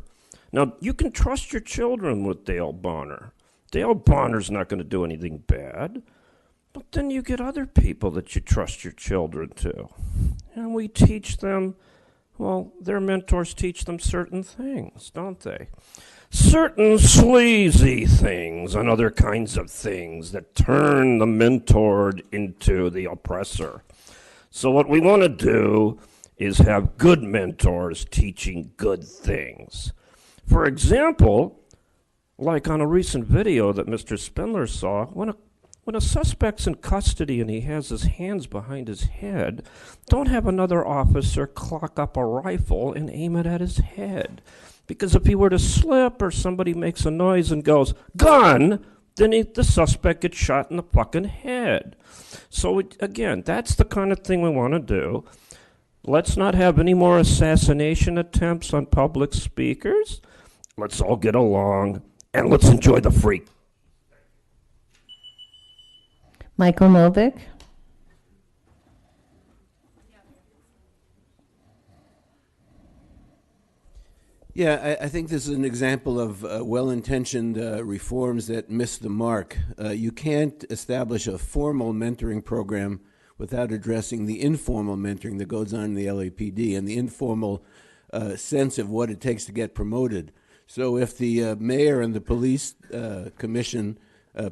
Now, you can trust your children with Dale Bonner. Dale Bonner's not going to do anything bad. But then you get other people that you trust your children to. And we teach them, well, their mentors teach them certain things, don't they? Certain sleazy things and other kinds of things that turn the mentored into the oppressor. So what we want to do is have good mentors teaching good things. For example, like on a recent video that Mr. Spindler saw, when a suspect's in custody and he has his hands behind his head, don't have another officer clock up a rifle and aim it at his head. Because if he were to slip or somebody makes a noise and goes, gun, then the suspect gets shot in the fucking head. So again, that's the kind of thing we want to do. Let's not have any more assassination attempts on public speakers. Let's all get along and let's enjoy the free. Michael Novick. Yeah, I think this is an example of well-intentioned reforms that miss the mark. You can't establish a formal mentoring program without addressing the informal mentoring that goes on in the LAPD and the informal sense of what it takes to get promoted. So if the mayor and the police commission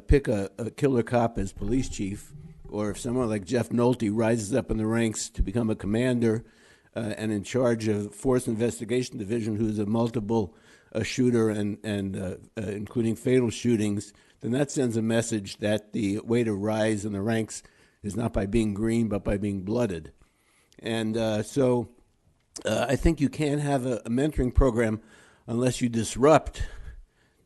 pick a killer cop as police chief, or if someone like Jeff Nolte rises up in the ranks to become a commander and in charge of Force Investigation Division, who's a multiple shooter and including fatal shootings, then that sends a message that the way to rise in the ranks is not by being green, but by being blooded. And so I think you can't have a mentoring program unless you disrupt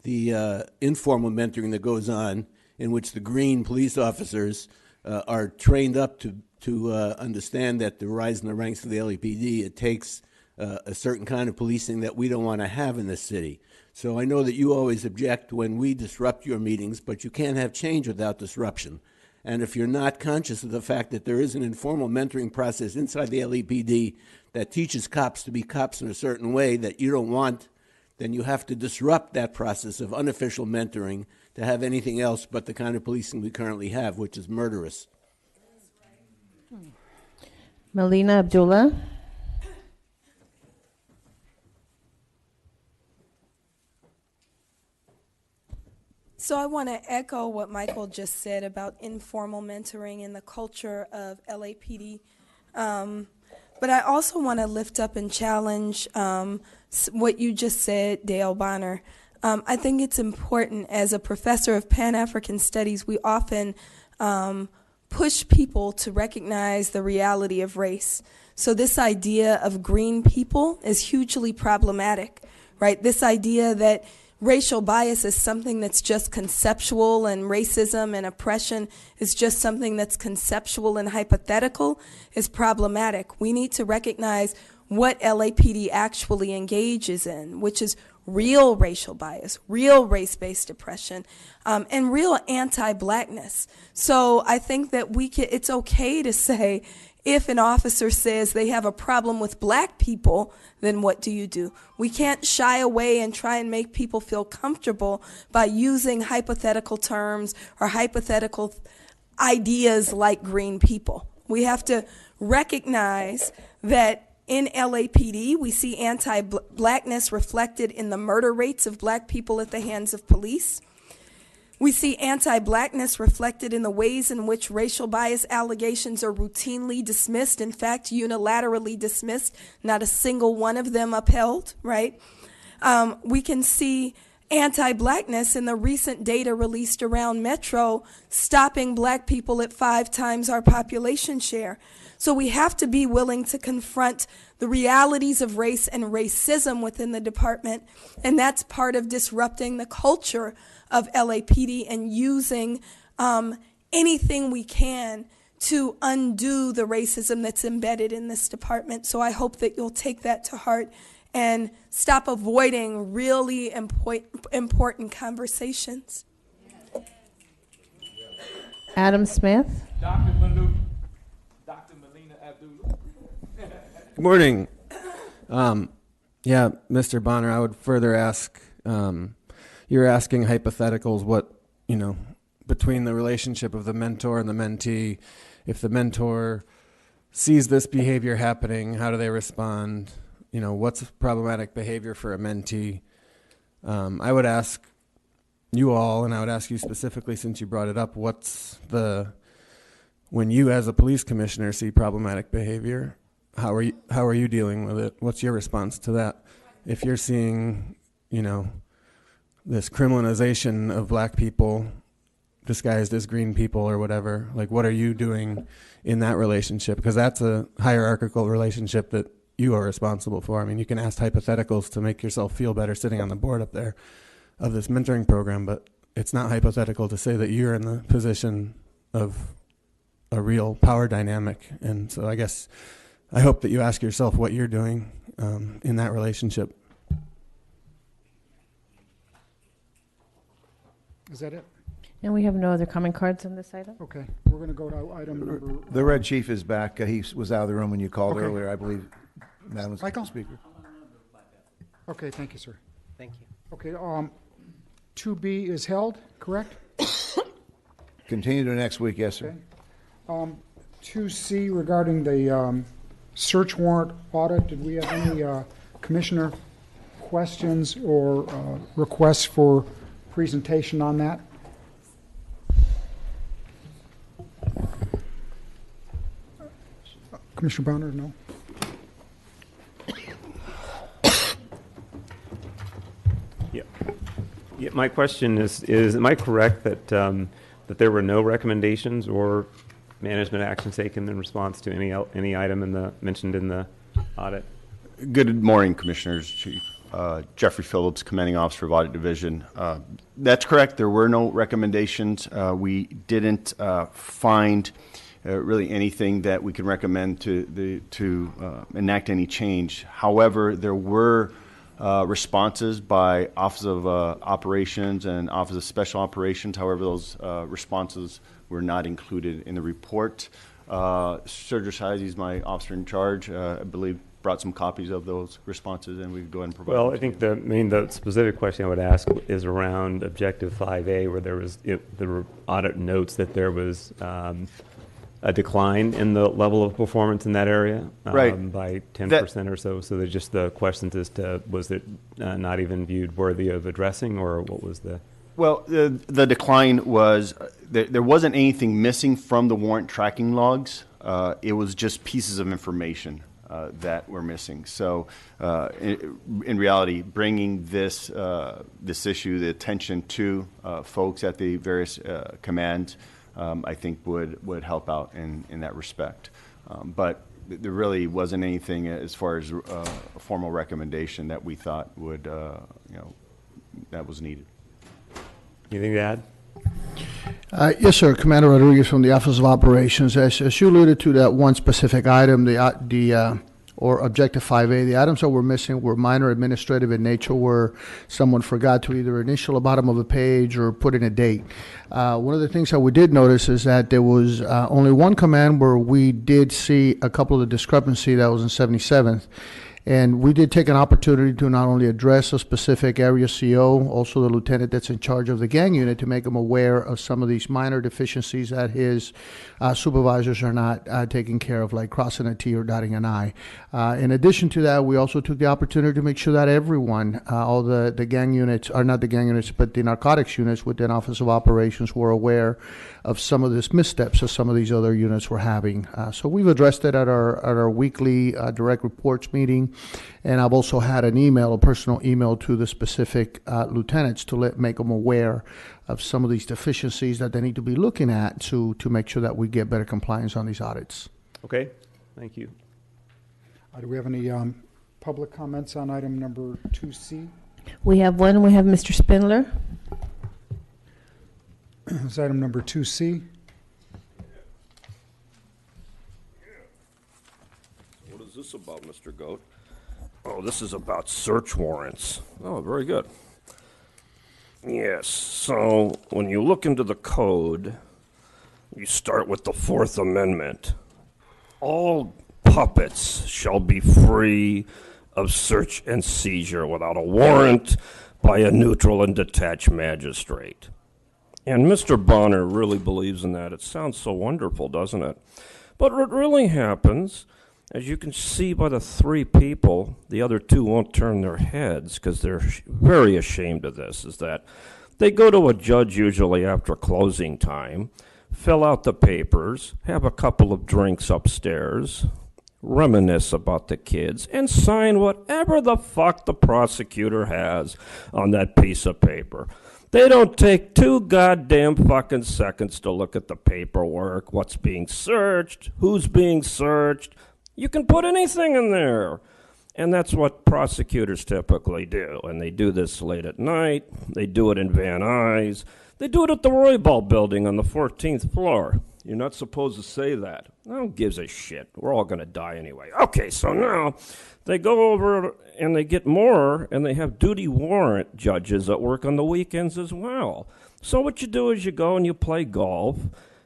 the informal mentoring that goes on, in which the green police officers are trained up to understand that to rise in the ranks of the LAPD, it takes a certain kind of policing that we don't want to have in this city. So I know that you always object when we disrupt your meetings, but you can't have change without disruption. And if you're not conscious of the fact that there is an informal mentoring process inside the LAPD that teaches cops to be cops in a certain way that you don't want, then you have to disrupt that process of unofficial mentoring to have anything else but the kind of policing we currently have, which is murderous. Melina Abdullah. So I want to echo what Michael just said about informal mentoring and the culture of LAPD. But I also want to lift up and challenge what you just said, Dale Bonner. I think it's important, as a professor of Pan-African Studies, we often push people to recognize the reality of race. So this idea of green people is hugely problematic, right? This idea that racial bias is something that's just conceptual, and racism and oppression is just something that's conceptual and hypothetical is problematic. We need to recognize what LAPD actually engages in, which is real racial bias, real race-based oppression, and real anti-blackness. So I think that it's okay to say, if an officer says they have a problem with black people, then what do? We can't shy away and try and make people feel comfortable by using hypothetical terms or hypothetical ideas like green people. We have to recognize that in LAPD, we see anti-blackness reflected in the murder rates of black people at the hands of police. We see anti-blackness reflected in the ways in which racial bias allegations are routinely dismissed, in fact, unilaterally dismissed, not a single one of them upheld, right? We can see anti-blackness in the recent data released around Metro, stopping black people at 5 times our population share. So we have to be willing to confront the realities of race and racism within the department, and that's part of disrupting the culture of LAPD and using anything we can to undo the racism that's embedded in this department. So I hope that you'll take that to heart and stop avoiding really important conversations. Adam Smith. Dr. Melina Abdullah. Good morning. Yeah, Mr. Bonner, I would further ask, you're asking hypotheticals, what, between the relationship of the mentor and the mentee, if the mentor sees this behavior happening, how do they respond? What's problematic behavior for a mentee? I would ask you all, and I would ask you specifically since you brought it up, when you as a police commissioner see problematic behavior, how are you dealing with it? What's your response to that? If you're seeing, this criminalization of black people disguised as green people or whatever, like what are you doing in that relationship? Because that's a hierarchical relationship that you are responsible for. I mean, you can ask hypotheticals to make yourself feel better sitting on the board up there of this mentoring program, but it's not hypothetical to say that you're in the position of a real power dynamic. And so I hope that you ask yourself what you're doing in that relationship. Is that it? And we have no other comment cards on this item? Okay, we're going to go to item number... The Red Chief is back. He was out of the room when you called earlier, I believe. Madam Michael? Speaker. Okay, thank you, sir. Thank you. Okay, 2B is held, correct? Continue to next week, yes, sir. Okay. 2C regarding the search warrant audit, did we have any commissioner questions or requests for presentation on that? Commissioner Bonner, no? Yeah, my question is am I correct that that there were no recommendations or management actions taken in response to any item mentioned in the audit? Good morning, Commissioners. Chief Jeffrey Phillips, Commanding Officer of Audit Division. That's correct. There were no recommendations. We didn't find really anything that we could recommend to enact any change. However, there were responses by Office of Operations and Office of Special Operations. However, those responses were not included in the report. Sergeant Heisey, my officer in charge, I believe brought some copies of those responses, and we could go ahead and provide. Well, I think the specific question I would ask is around Objective 5A, where there was the audit notes that there was a decline in the level of performance in that area, right, by 10% or so. So there's just the questions as to was it not even viewed worthy of addressing, or what was the? Well, the decline was there wasn't anything missing from the warrant tracking logs. It was just pieces of information. that we're missing. So, in reality, bringing this this issue, the attention to folks at the various commands, I think would help out in that respect. But there really wasn't anything as far as a formal recommendation that we thought would, that was needed. Anything to add? Yes, sir. Commander Rodriguez from the Office of Operations. As you alluded to that one specific item, or Objective 5A, the items that were missing were minor administrative in nature, where someone forgot to either initial the bottom of a page or put in a date. One of the things that we did notice is that there was only one command where we did see a couple of the discrepancy. That was in 77th. And we did take an opportunity to not only address a specific area CO, also the lieutenant that's in charge of the gang unit, to make him aware of some of these minor deficiencies that his supervisors are not taking care of, like crossing a T or dotting an I. In addition to that, we also took the opportunity to make sure that everyone, all the gang units, or not the gang units, but the narcotics units within Office of Operations were aware of some of this missteps that some of these other units were having. So we've addressed it at our weekly direct reports meeting. And I've also had an email, a personal email to the specific lieutenants to make them aware of some of these deficiencies that they need to be looking at to make sure that we get better compliance on these audits. Okay, thank you. Do we have any public comments on item number 2C? We have one. We have Mr. Spindler. It's item number 2C. What is this about, Mr. Goat? Oh, this is about search warrants. Oh, very good. Yes, so when you look into the code, you start with the Fourth Amendment. All puppets shall be free of search and seizure without a warrant by a neutral and detached magistrate. And Mr. Bonner really believes in that. It sounds so wonderful, doesn't it? But what really happens, as you can see by the three people, the other two won't turn their heads because they're very ashamed of this, is that they go to a judge usually after closing time, fill out the papers, have a couple of drinks upstairs, reminisce about the kids, and sign whatever the fuck the prosecutor has on that piece of paper. They don't take 2 goddamn fucking seconds to look at the paperwork, what's being searched, who's being searched. You can put anything in there. And that's what prosecutors typically do. And they do this late at night. They do it in Van Nuys. They do it at the Roybal building on the 14th floor. You're not supposed to say that. No one gives a shit. We're all going to die anyway. Okay, so now they go over and they get more, and they have duty warrant judges that work on the weekends as well. So what you do is you go and you play golf,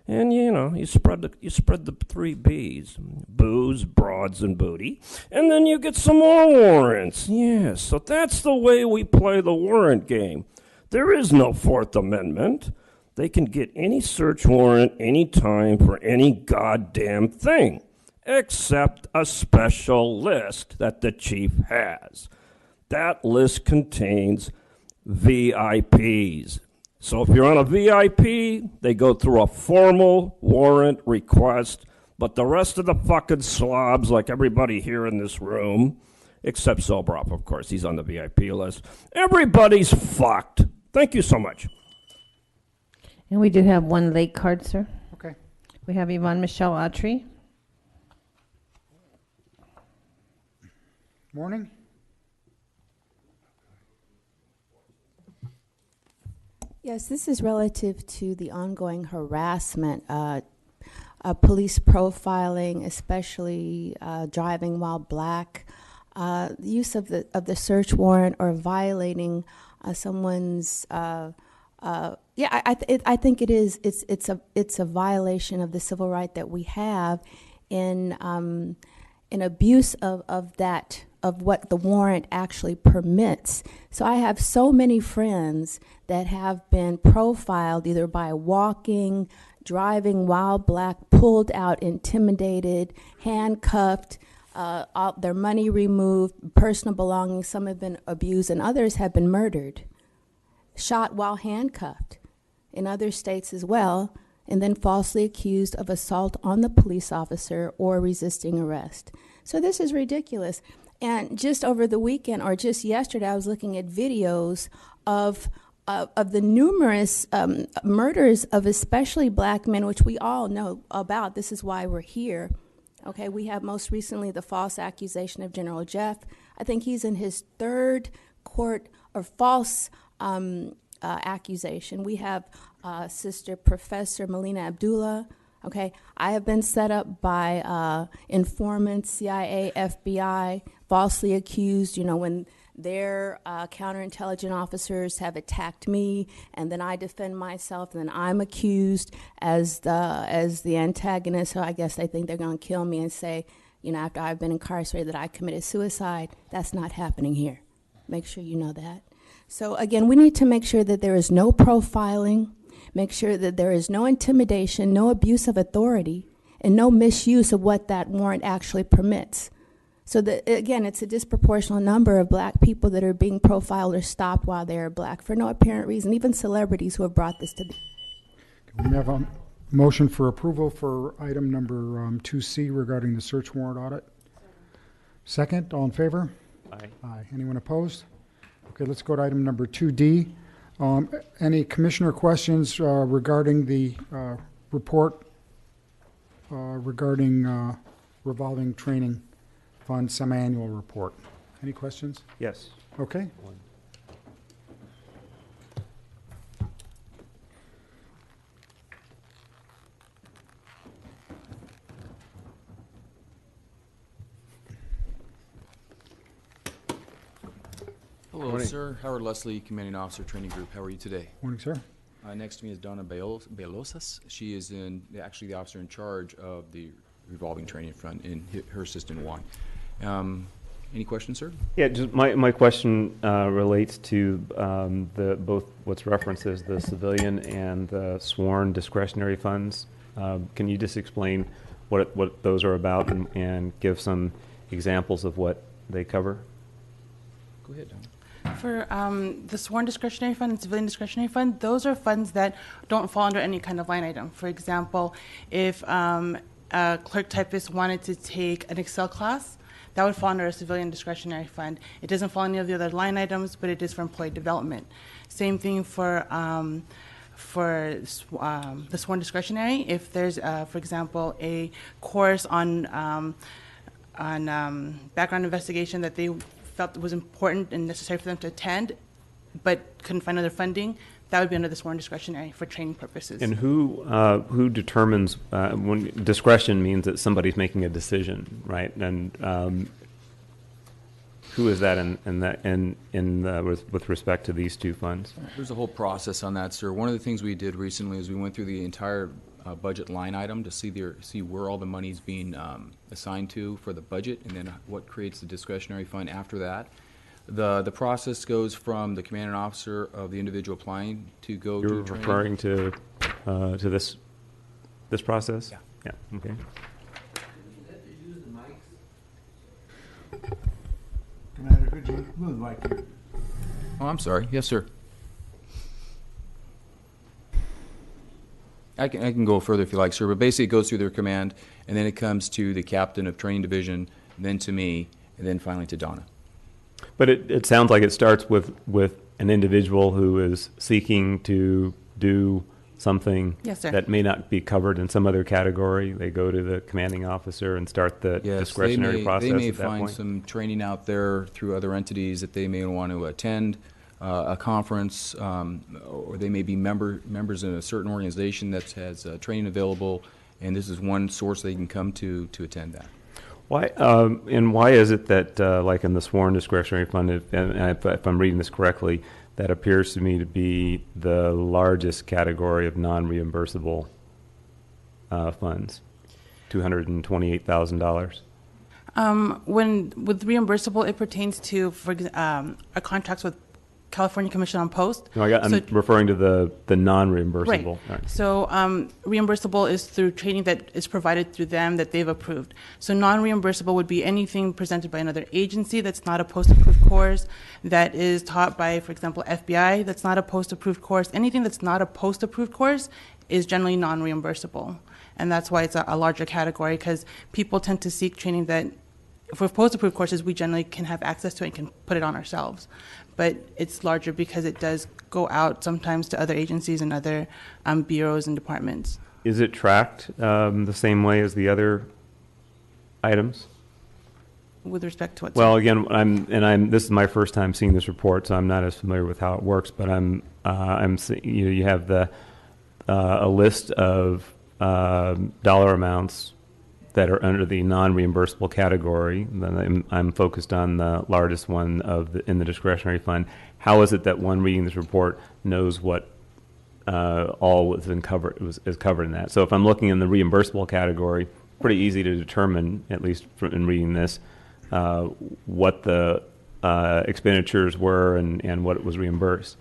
and you spread the 3 B's: booze, broads, and booty, and then you get some more warrants. Yes, so that's the way we play the warrant game. There is no Fourth Amendment. They can get any search warrant anytime for any goddamn thing, except a special list that the chief has. That list contains VIPs. So if you're on a VIP, they go through a formal warrant request, but the rest of the fucking slobs, like everybody here in this room, except Zobrov, of course, he's on the VIP list, everybody's fucked. Thank you so much. And we do have one late card, sir. Okay. We have Yvonne Michelle Autry. Morning. Yes, this is relative to the ongoing harassment, police profiling, especially driving while black, the use of the search warrant or violating someone's. I think it is. It's a violation of the civil right that we have in abuse of that, of what the warrant actually permits. So I have so many friends that have been profiled either by walking, driving while black, pulled out, intimidated, handcuffed, all their money removed, personal belongings. Some have been abused, and others have been murdered, shot while handcuffed. In other states as well, and then falsely accused of assault on the police officer or resisting arrest. So this is ridiculous. And just over the weekend, or just yesterday, I was looking at videos of the numerous murders of especially black men, which we all know about. This is why we're here. Okay, we have most recently the false accusation of General Jeff. I think he's in his third court or false accusation. We have Sister Professor Melina Abdullah. Okay, I have been set up by informants, CIA, FBI, falsely accused, you know, when their counterintelligence officers have attacked me, and then I defend myself, and then I'm accused as the antagonist. So I guess they think they're going to kill me and say, you know, after I've been incarcerated, that I committed suicide. That's not happening here. Make sure you know that. So again, we need to make sure that there is no profiling, make sure that there is no intimidation, no abuse of authority, and no misuse of what that warrant actually permits. So that, again, it's a disproportionate number of black people that are being profiled or stopped while they are black for no apparent reason, even celebrities who have brought this to the... We have a motion for approval for item number 2C regarding the search warrant audit. Second, all in favor? Aye. Aye. Anyone opposed? Okay, let's go to item number 2D. Any commissioner questions regarding the report regarding revolving training fund semi-annual report? Any questions? Yes. Okay. Hello, Morning. sir. Howard Leslie, Commanding Officer, Training Group. How are you today? Morning, sir. Next to me is Donna Belosas. She is actually the officer in charge of the revolving training fund, and her assistant Juan. Any questions, sir? Yeah, just my question relates to both what's referenced as the civilian and the sworn discretionary funds. Can you just explain what those are about and give some examples of what they cover? Go ahead, Donna. For the sworn discretionary fund and civilian discretionary fund, those are funds that don't fall under any kind of line item. For example, if a clerk typist wanted to take an Excel class, that would fall under a civilian discretionary fund. It doesn't fall any of the other line items, but it is for employee development. Same thing for the sworn discretionary. If there's, for example, a course on background investigation that they felt was important and necessary for them to attend, but couldn't find other funding, that would be under the sworn discretionary for training purposes. And who determines when discretion means that somebody's making a decision, right? And who is that with respect to these two funds? There's a whole process on that, sir. One of the things we did recently is we went through the entire budget line item to see where all the money's being assigned to for the budget, and then what creates the discretionary fund after that. The process goes from the commanding officer of the individual applying to go to You're training. referring to this process? Yeah. Yeah. Okay. Commander, could you move the mic here? Oh, I'm sorry. Yes, sir. I can go further if you like, sir, but basically it goes through their command, and then it comes to the captain of training division, then to me, and then finally to Donna. But it sounds like it starts with an individual who is seeking to do something Yes, sir. that may not be covered in some other category. They go to the commanding officer and start the discretionary process They may at that find point. some training out there through other entities that they may want to attend a conference, or they may be members in a certain organization that has training available, and this is one source they can come to attend that. Why and why is it that, like in the sworn discretionary fund, if I'm reading this correctly, that appears to me to be the largest category of non-reimbursable funds, $228,000? When with reimbursable, it pertains to our contracts with California Commission on Post. No, I'm referring to the non-reimbursable. Right. All right. So reimbursable is through training that is provided through them that they've approved. So non-reimbursable would be anything presented by another agency that's not a post-approved course, that is taught by, for example, FBI, that's not a post-approved course. Anything that's not a post-approved course is generally non-reimbursable. And that's why it's a larger category, because people tend to seek training that, for post-approved courses, we generally can have access to it and can put it on ourselves. But it's larger because it does go out sometimes to other agencies and other bureaus and departments. Is it tracked the same way as the other items? With respect to what? Well, again, this is my first time seeing this report, so I'm not as familiar with how it works. But you have a list of dollar amounts that are under the non-reimbursable category. Then I'm focused on the largest one in the discretionary fund. How is it that one reading this report knows what all is covered in that? So if I'm looking in the reimbursable category, pretty easy to determine, at least in reading this, what the expenditures were and what it was reimbursed.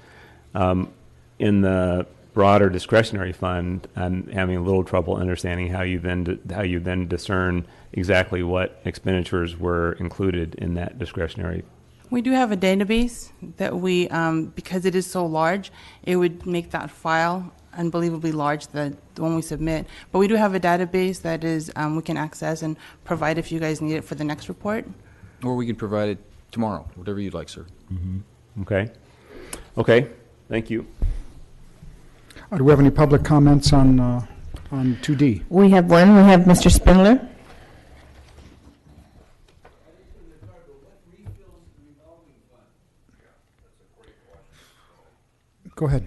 In the broader discretionary fund, I'm having a little trouble understanding how you then discern exactly what expenditures were included in that discretionary. We do have a database that we, because it is so large, it would make that file unbelievably large, the one we submit. But we do have a database that is we can access and provide if you guys need it for the next report. Or we can provide it tomorrow, whatever you'd like, sir. Mm-hmm. Okay. Thank you. Do we have any public comments on 2D? We have one. We have Mr. Spindler. Go ahead.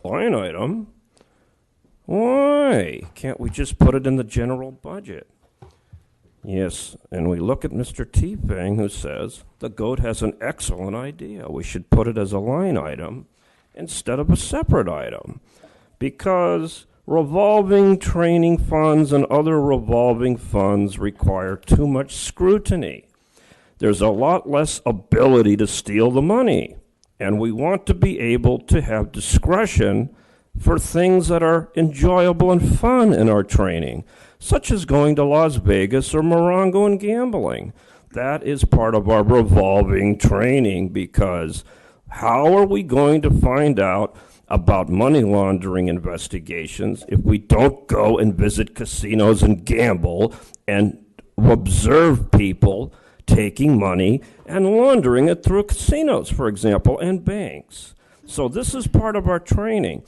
Line item? Why? Can't we just put it in the general budget? Yes, and we look at Mr. T-Pang, who says the GOAT has an excellent idea. We should put it as a line item instead of a separate item, because revolving training funds and other revolving funds require too much scrutiny. There's a lot less ability to steal the money. And we want to be able to have discretion for things that are enjoyable and fun in our training, such as going to Las Vegas or Morongo and gambling. That is part of our revolving training, because how are we going to find out about money laundering investigations if we don't go and visit casinos and gamble and observe people taking money and laundering it through casinos, for example, and banks? So this is part of our training.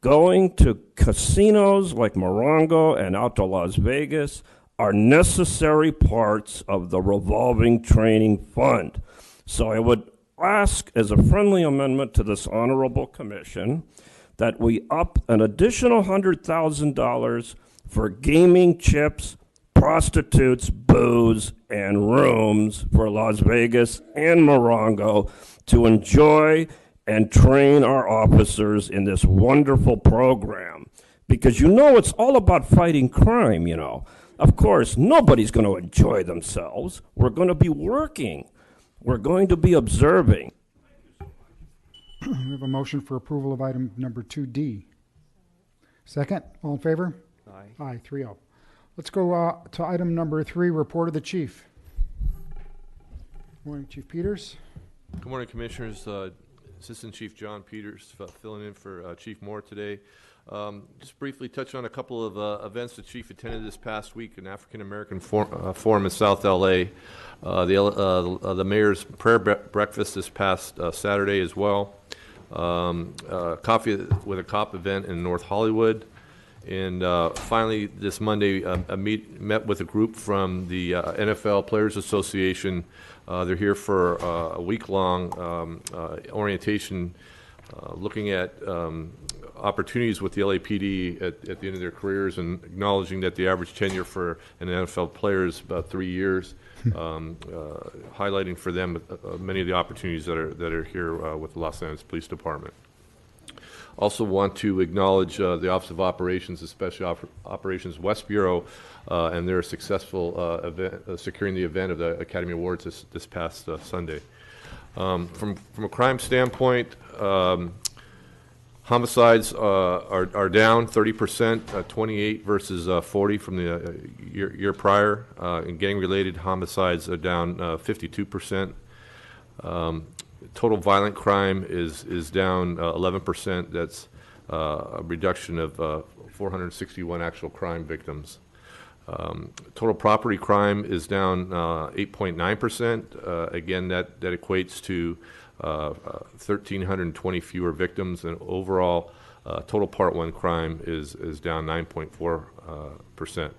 Going to casinos like Morongo and out to Las Vegas are necessary parts of the revolving training fund. So I would ask, as a friendly amendment to this honorable commission, that we up an additional $100,000 for gaming chips, prostitutes, booze, and rooms for Las Vegas and Morongo to enjoy and train our officers in this wonderful program. Because it's all about fighting crime, Of course, nobody's going to enjoy themselves. We're going to be working. We're going to be observing. We have a motion for approval of item number 2D. Second, all in favor? Aye. Aye, 3-0. Let's go to item number 3, report of the chief. Morning, Chief Peters. Good morning, Commissioners. Assistant Chief John Peters filling in for Chief Moore today. Just briefly touch on a couple of events the Chief attended this past week, an African American forum in South LA. The Mayor's prayer breakfast this past Saturday as well. Coffee with a Cop event in North Hollywood. And finally, this Monday, met with a group from the NFL Players Association. They're here for a week-long orientation looking at opportunities with the LAPD at the end of their careers, and acknowledging that the average tenure for an NFL player is about 3 years, highlighting for them many of the opportunities that are here with the Los Angeles Police Department. Also want to acknowledge the Office of Operations, the Special Operations West Bureau, and their successful event, securing the event of the Academy Awards this past Sunday. From a crime standpoint, homicides are down 30%, 28 versus 40 from the year prior. And gang-related homicides are down 52%. Total violent crime is down 11%. That's a reduction of 461 actual crime victims. Total property crime is down 8.9%. Again, that equates to 1,320 fewer victims, and overall total Part 1 crime is down 9.4%.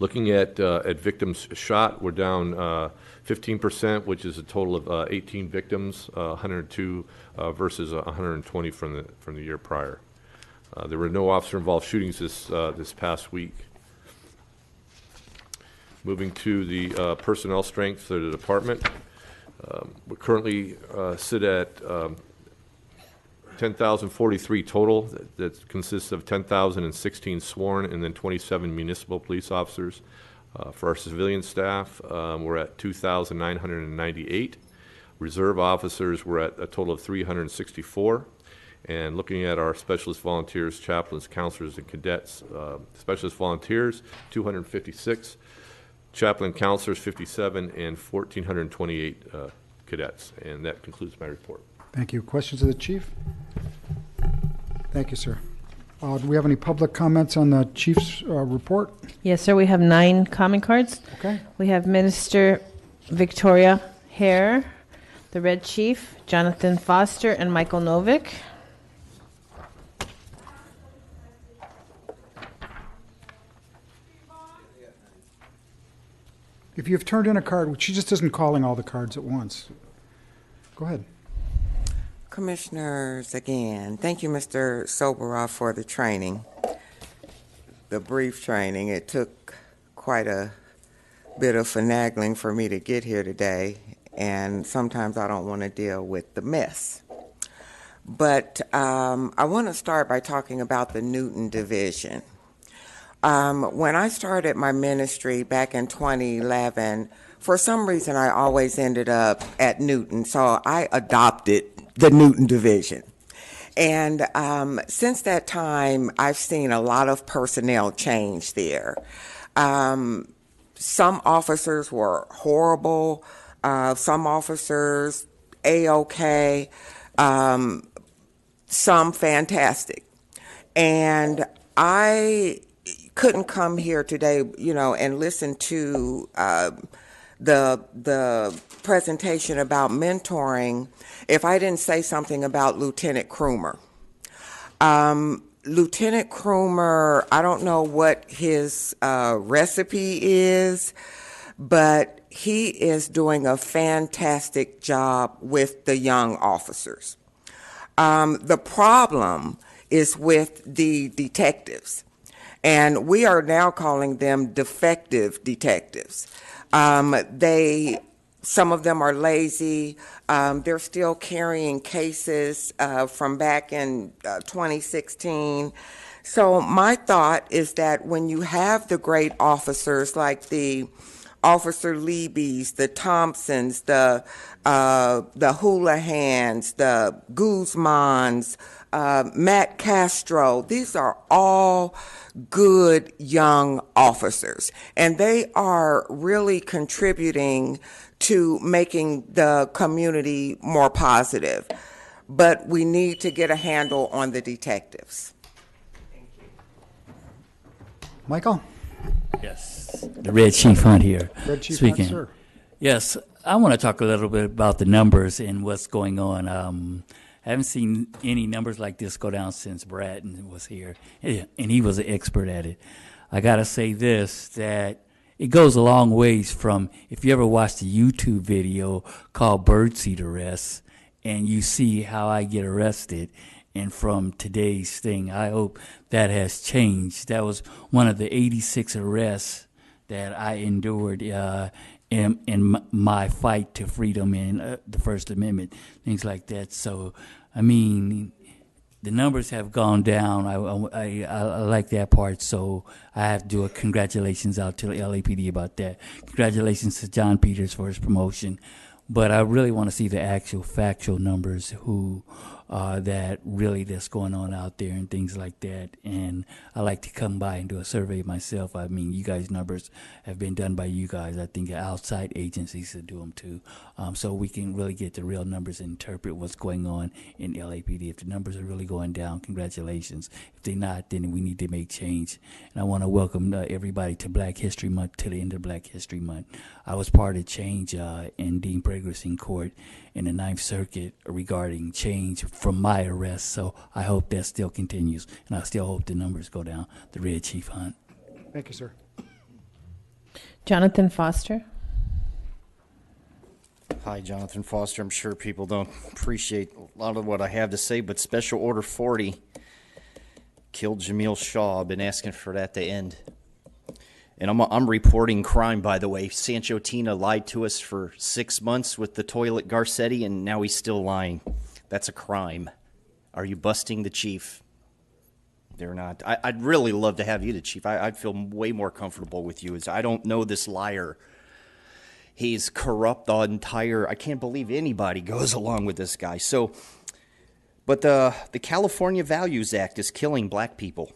Looking at victims shot, we're down 15%, which is a total of 18 victims, 102 versus 120 from the year prior. There were no officer-involved shootings this past week. Moving to the personnel strength of the department, we currently sit at 10,043 total. That consists of 10,016 sworn and then 27 municipal police officers. For our civilian staff, we're at 2,998. Reserve officers, we're at a total of 364. And looking at our specialist volunteers, chaplains, counselors, and cadets, specialist volunteers, 256. Chaplain counselors, 57, and 1,428 cadets. And that concludes my report. Thank you. Questions of the chief? Thank you, sir. Do we have any public comments on the chief's report? Yes, sir. We have 9 comment cards. Okay. We have Minister Victoria Hare, the Red Chief, Jonathan Foster, and Michael Novick. If you've turned in a card, she just isn't calling all the cards at once. Go ahead. Commissioners, again, thank you, Mr. Soboroff, for the training, the brief training. It took quite a bit of finagling for me to get here today, and sometimes I don't want to deal with the mess. But I want to start by talking about the Newton Division. When I started my ministry back in 2011, for some reason I always ended up at Newton, so I adopted the Newton Division. And since that time, I've seen a lot of personnel change there. Some officers were horrible, some officers A-OK, some fantastic. And I couldn't come here today, and listen to the presentation about mentoring if I didn't say something about Lieutenant Krumer. Lieutenant Krumer, I don't know what his recipe is, but he is doing a fantastic job with the young officers. The problem is with the detectives. And we are now calling them defective detectives. Some of them are lazy. They're still carrying cases from back in 2016. So my thought is that when you have the great officers like the Officer Leibys, the Thompsons, the Houlihan's, the Guzmans, Matt Castro, these are all good young officers, and they are really contributing to making the community more positive. But we need to get a handle on the detectives. Michael? Yes, the Red Chief Hunt here. Red Chief speaking. Hunt, sir. Yes, I want to talk a little bit about the numbers and what's going on. I haven't seen any numbers like this go down since Bratton was here, and he was an expert at it. I got to say this, that it goes a long ways from, if you ever watched a YouTube video called Birdseed Arrests, and you see how I get arrested. And from today's thing, I hope that has changed. That was one of the 86 arrests that I endured in my fight to freedom and the First Amendment, things like that. So, I mean, the numbers have gone down. I like that part. So I have to do a congratulations out to the LAPD about that. Congratulations to John Peters for his promotion. But I really want to see the actual factual numbers that's going on out there and things like that. And I like to come by and do a survey myself. I mean, you guys' numbers have been done by you guys. I think outside agencies should do them too. So we can really get the real numbers and interpret what's going on in LAPD. If the numbers are really going down, congratulations. If they're not, then we need to make change. And I want to welcome everybody to Black History Month, to the end of Black History Month. I was part of change in Dean Pregris in court in the Ninth Circuit regarding change from my arrest. So I hope that still continues, and I still hope the numbers go down. The Red Chief Hunt. Thank you, sir. Jonathan Foster. Hi, Jonathan Foster. I'm sure people don't appreciate a lot of what I have to say, but Special Order 40 killed Jamil Shaw. I've been asking for that to end. And I'm reporting crime, by the way. Sancho Tina lied to us for 6 months with the toilet Garcetti, and now he's still lying. That's a crime. Are you busting the chief? They're not. I'd really love to have you the chief. I'd feel way more comfortable with you. As I don't know this liar. He's corrupt the entire... I can't believe anybody goes along with this guy. So, but the California Values Act is killing black people.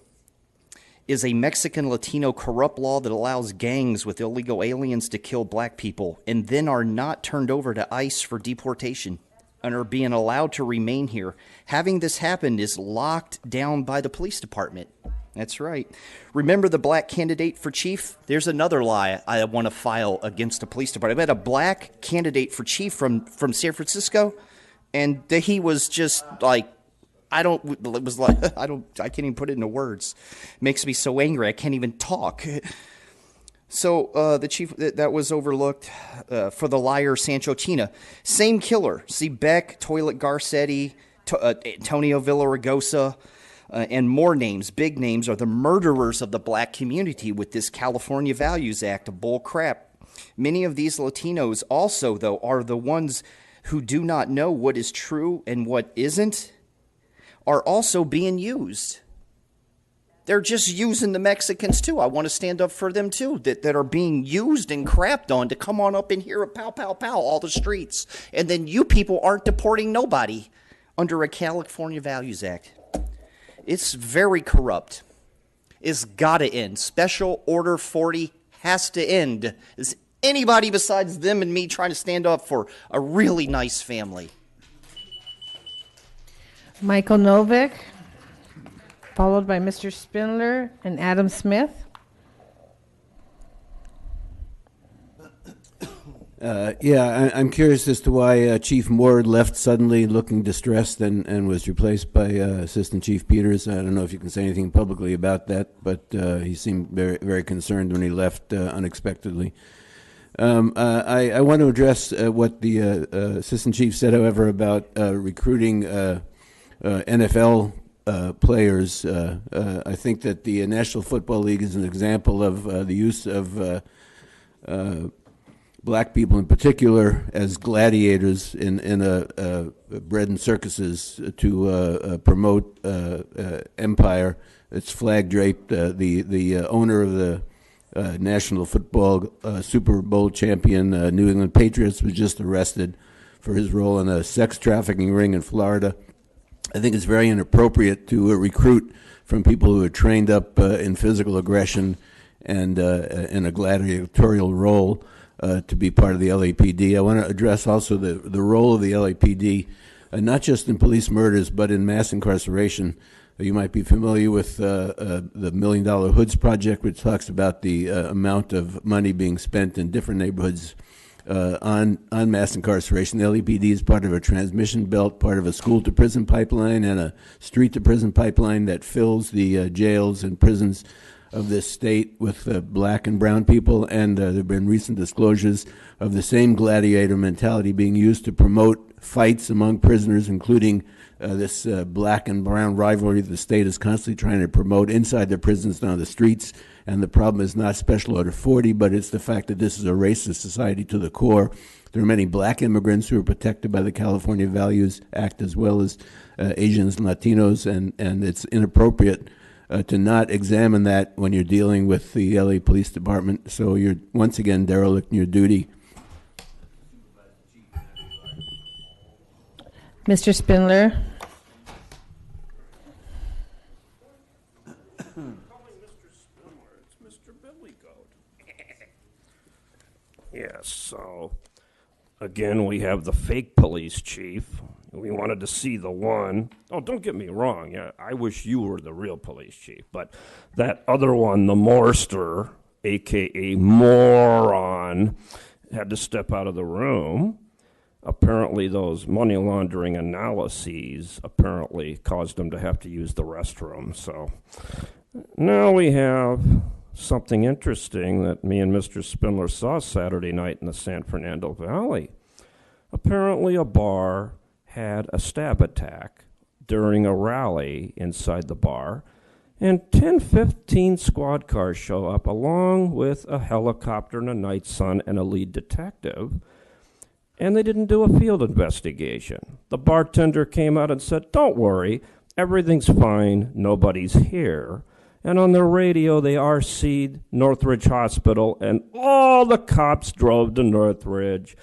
Is a Mexican Latino corrupt law that allows gangs with illegal aliens to kill black people and then are not turned over to ICE for deportation and are being allowed to remain here. Having this happen is locked down by the police department. That's right. Remember the black candidate for chief? There's another lie I want to file against the police department. I met a black candidate for chief from San Francisco, and he was just like, I can't even put it into words. It makes me so angry I can't even talk. So the chief, that was overlooked for the liar Sancho Tina. Same killer. See Beck, Toilet Garcetti, Antonio Villaraigosa, and more names, big names, are the murderers of the black community with this California Values Act of bull crap. Many of these Latinos also, though, are the ones who do not know what is true and what isn't, are also being used. They're just using the Mexicans, too. I want to stand up for them, too, that are being used and crapped on to come on up in here and pow, pow, pow, all the streets. And then you people aren't deporting nobody under a California Values Act. It's very corrupt. It's got to end. Special Order 40 has to end. Is anybody besides them and me trying to stand up for a really nice family? Michael Novick, followed by Mr. Spindler and Adam Smith. I'm curious as to why Chief Moore left suddenly looking distressed and was replaced by Assistant Chief Peters. I don't know if you can say anything publicly about that, but he seemed very, very concerned when he left unexpectedly. I want to address what the Assistant Chief said, however, about recruiting NFL players. I think that the National Football League is an example of the use of black people in particular as gladiators in bread and circuses to promote empire. It's flag draped. The owner of the National Football Super Bowl champion New England Patriots was just arrested for his role in a sex trafficking ring in Florida. I think it's very inappropriate to recruit from people who are trained up in physical aggression and in a gladiatorial role to be part of the LAPD. I want to address also the role of the LAPD, not just in police murders, but in mass incarceration. You might be familiar with the $1 Million Hoods Project, which talks about the amount of money being spent in different neighborhoods on mass incarceration. The LAPD is part of a transmission belt, part of a school-to-prison pipeline and a street-to-prison pipeline that fills the jails and prisons of this state with black and brown people, and there have been recent disclosures of the same gladiator mentality being used to promote fights among prisoners, including this black and brown rivalry the state is constantly trying to promote inside the prisons and on the streets. And the problem is not Special Order 40, but it's the fact that this is a racist society to the core. There are many black immigrants who are protected by the California Values Act, as well as Asians and Latinos, and it's inappropriate to not examine that when you're dealing with the LA Police Department. So you're once again derelict in your duty. Mr. Spindler. Yes, so again, we have the fake police chief. We wanted to see the one. Oh, don't get me wrong. Yeah, I wish you were the real police chief. But that other one, the Morster, a.k.a. moron, had to step out of the room. Apparently, those money laundering analyses apparently caused him to have to use the restroom. So now we have something interesting that me and Mr. Spindler saw Saturday night in the San Fernando Valley. Apparently a bar had a stab attack during a rally inside the bar, and 10-15 squad cars show up along with a helicopter and a night sun and a lead detective, and they didn't do a field investigation. The bartender came out and said, "Don't worry, everything's fine, nobody's here." And on the radio, they RC'd Northridge Hospital, and all the cops drove to Northridge,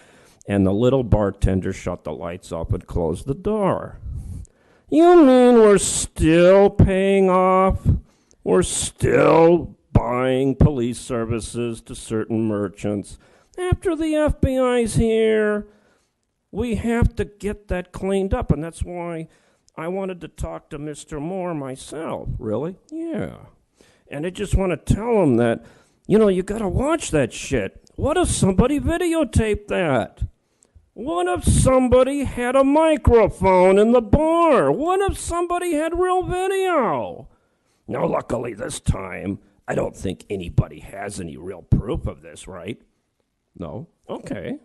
and the little bartender shut the lights off and closed the door. You mean we're still paying off? We're still buying police services to certain merchants after the FBI's here? We have to get that cleaned up, and that's why I wanted to talk to Mr. Moore myself. Really? Yeah. And I just want to tell him that, you got to watch that shit. What if somebody videotaped that? What if somebody had a microphone in the bar? What if somebody had real video? Now, luckily this time, I don't think anybody has any real proof of this, right? No? Okay.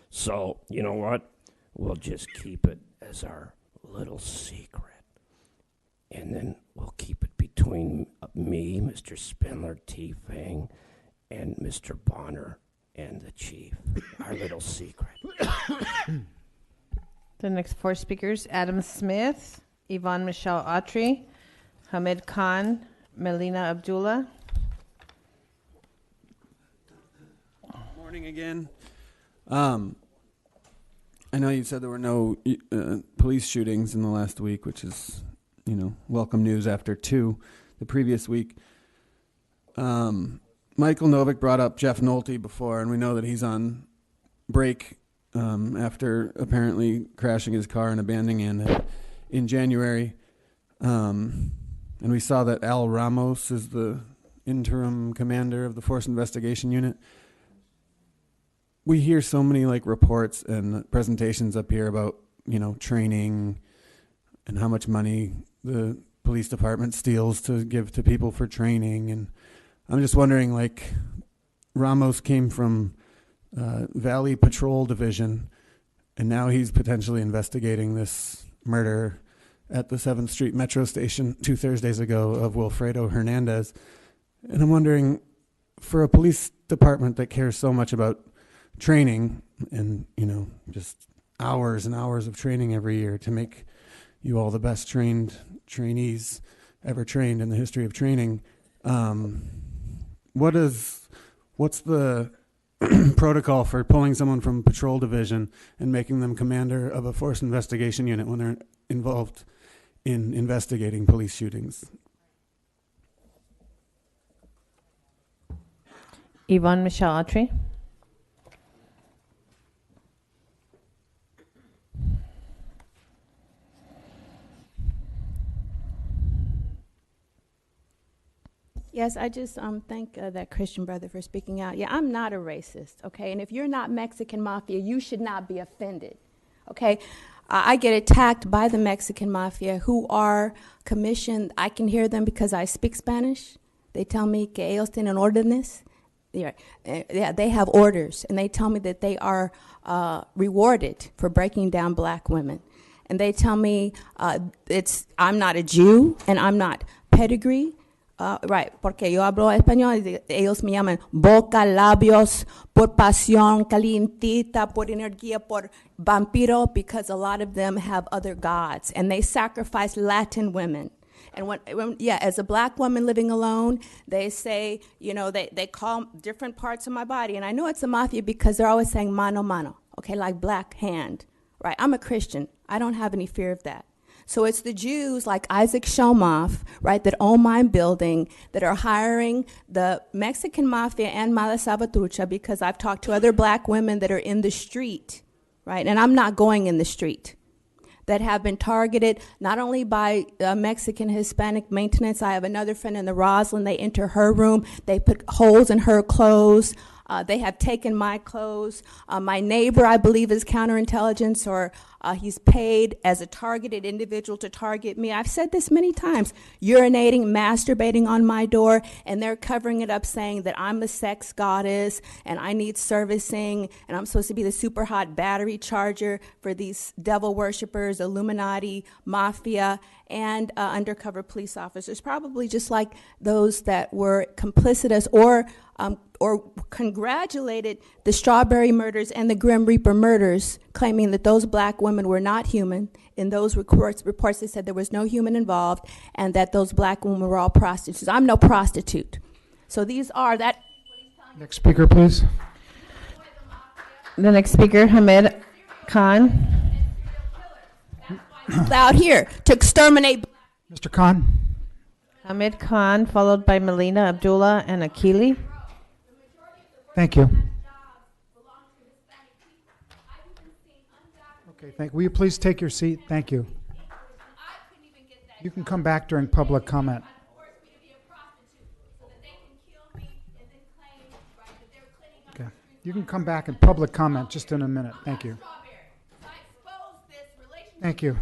So, you know what? We'll just keep it as our little secret. And then we'll keep it between me, Mr. Spindler, T-Fang, and Mr. Bonner and the chief. Our little secret. The next four speakers, Adam Smith, Yvonne Michelle Autry, Hamid Khan, Melina Abdullah. Morning again. I know you said there were no police shootings in the last week, which is, welcome news after two the previous week. Michael Novick brought up Jeff Nolte before, and we know that he's on break after apparently crashing his car and abandoning it in January. And we saw that Al Ramos is the interim commander of the Force Investigation Unit. We hear so many reports and presentations up here about, training and how much money the police department steals to give to people for training. And I'm just wondering, Ramos came from Valley Patrol Division, and now he's potentially investigating this murder at the 7th Street Metro Station 2 Thursdays ago of Wilfredo Hernandez. And I'm wondering, for a police department that cares so much about training and, just hours and hours of training every year to make you all the best trained trainees ever trained in the history of training, what's the protocol for pulling someone from patrol division and making them commander of a force investigation unit when they're involved in investigating police shootings? Yvonne Michelle Autry. Yes, I just thank that Christian brother for speaking out. Yeah, I'm not a racist, okay? And if you're not Mexican Mafia, you should not be offended, okay? I get attacked by the Mexican Mafia who are commissioned. I can hear them because I speak Spanish. They tell me que ellos tienen órdenes. Yeah, they have orders, and they tell me that they are rewarded for breaking down black women. And they tell me I'm not a Jew, and I'm not pedigree. Right, porque yo hablo español y ellos me llaman boca, labios, por pasión, calientita, por energía, por vampiro, because a lot of them have other gods, and they sacrifice Latin women. And as a black woman living alone, they say, they call different parts of my body, and I know it's a mafia because they're always saying mano, mano, okay, like black hand, right? I'm a Christian. I don't have any fear of that. So it's the Jews like Isaac Shomoff, right, that own my building, that are hiring the Mexican mafia and Mala Salvatrucha, because I've talked to other black women that are in the street, right, and I'm not going in the street, that have been targeted not only by Mexican Hispanic maintenance. I have another friend in the Roslyn. They enter her room. They put holes in her clothes. They have taken my clothes. My neighbor, I believe, is counterintelligence, or he's paid as a targeted individual to target me. I've said this many times, urinating, masturbating on my door, and they're covering it up saying that I'm the sex goddess and I need servicing and I'm supposed to be the super hot battery charger for these devil worshipers, Illuminati, mafia, and undercover police officers, probably just like those that were complicitous or congratulated the Strawberry murders and the Grim Reaper murders, claiming that those black women were not human. In those reports they said there was no human involved and that those black women were all prostitutes. I'm no prostitute. So these are that. Next speaker, please. The next speaker, Hamid Khan. Out here to exterminate. Mr. Khan. Hamid Khan, followed by Melina Abdullah and Akili. Thank you. Okay, will you please take your seat? Thank you. You can come back during public comment. Okay, you can come back in public comment just in a minute. Thank you. Thank you.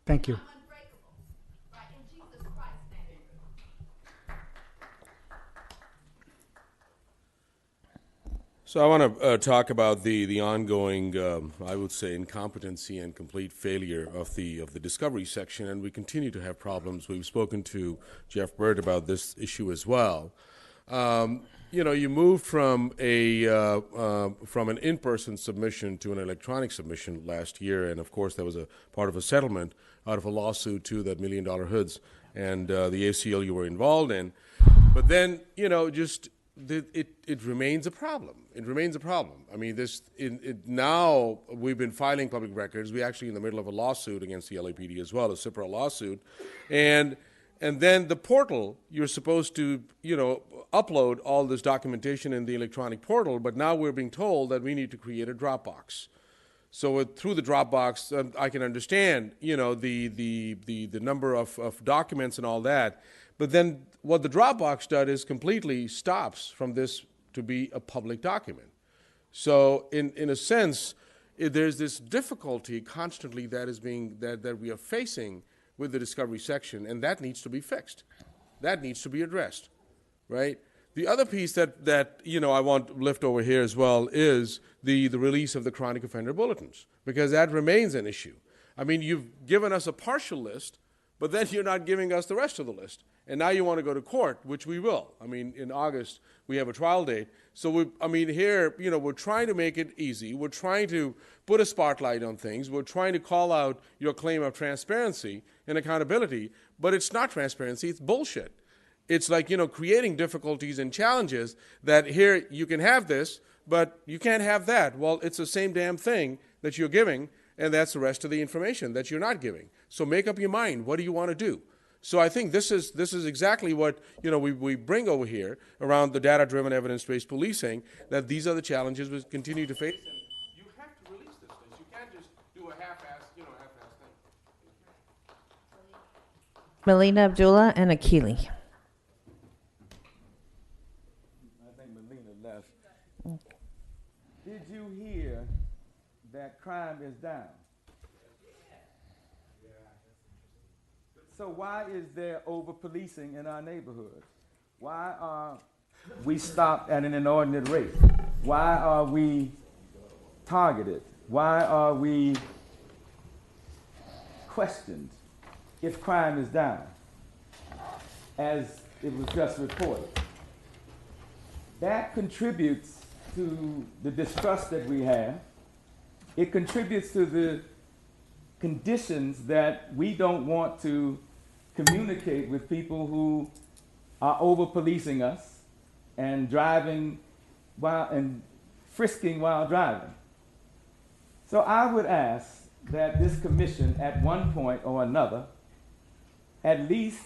Thank you. So I want to talk about the ongoing, I would say, incompetency and complete failure of the discovery section, and we continue to have problems. We've spoken to Jeff Burt about this issue as well. You moved from an in-person submission to an electronic submission last year, and of course that was a part of a settlement out of a lawsuit to that $1 Million Hoods and the ACLU were involved in. But then, it remains a problem. It remains a problem. I mean, now we've been filing public records. We're actually in the middle of a lawsuit against the LAPD as well, a CIPRA lawsuit, and then the portal, you're supposed to, upload all this documentation in the electronic portal, but now we're being told that we need to create a Dropbox. So through the Dropbox, I can understand, the number of documents and all that. But then what the Dropbox does is completely stops from this to be a public document. So in a sense, there's this difficulty constantly that we are facing with the discovery section, and that needs to be fixed. That needs to be addressed, right? The other piece that I want to lift over here as well is the release of the chronic offender bulletins, because that remains an issue. I mean, you've given us a partial list, but then you're not giving us the rest of the list. And now you want to go to court, which we will. I mean, in August, we have a trial date. So, here, we're trying to make it easy. We're trying to put a spotlight on things. We're trying to call out your claim of transparency and accountability, but it's not transparency, it's bullshit. It's like, creating difficulties and challenges that here you can have this, but you can't have that. Well, it's the same damn thing that you're giving, and that's the rest of the information that you're not giving. So make up your mind. What do you want to do? So I think this is exactly what we bring over here around the data-driven evidence-based policing, that these are the challenges we continue to face. And you have to release this list. You can't just do a half-ass thing. Melina Abdullah and Akili. I think Melina left. Did you hear that crime is down. So why is there over-policing in our neighborhoods? Why are we stopped at an inordinate rate? Why are we targeted? Why are we questioned if crime is down, as it was just reported? That contributes to the distrust that we have. It contributes to the conditions that we don't want to communicate with people who are over-policing us and driving while and frisking while driving. So I would ask that this commission at one point or another at least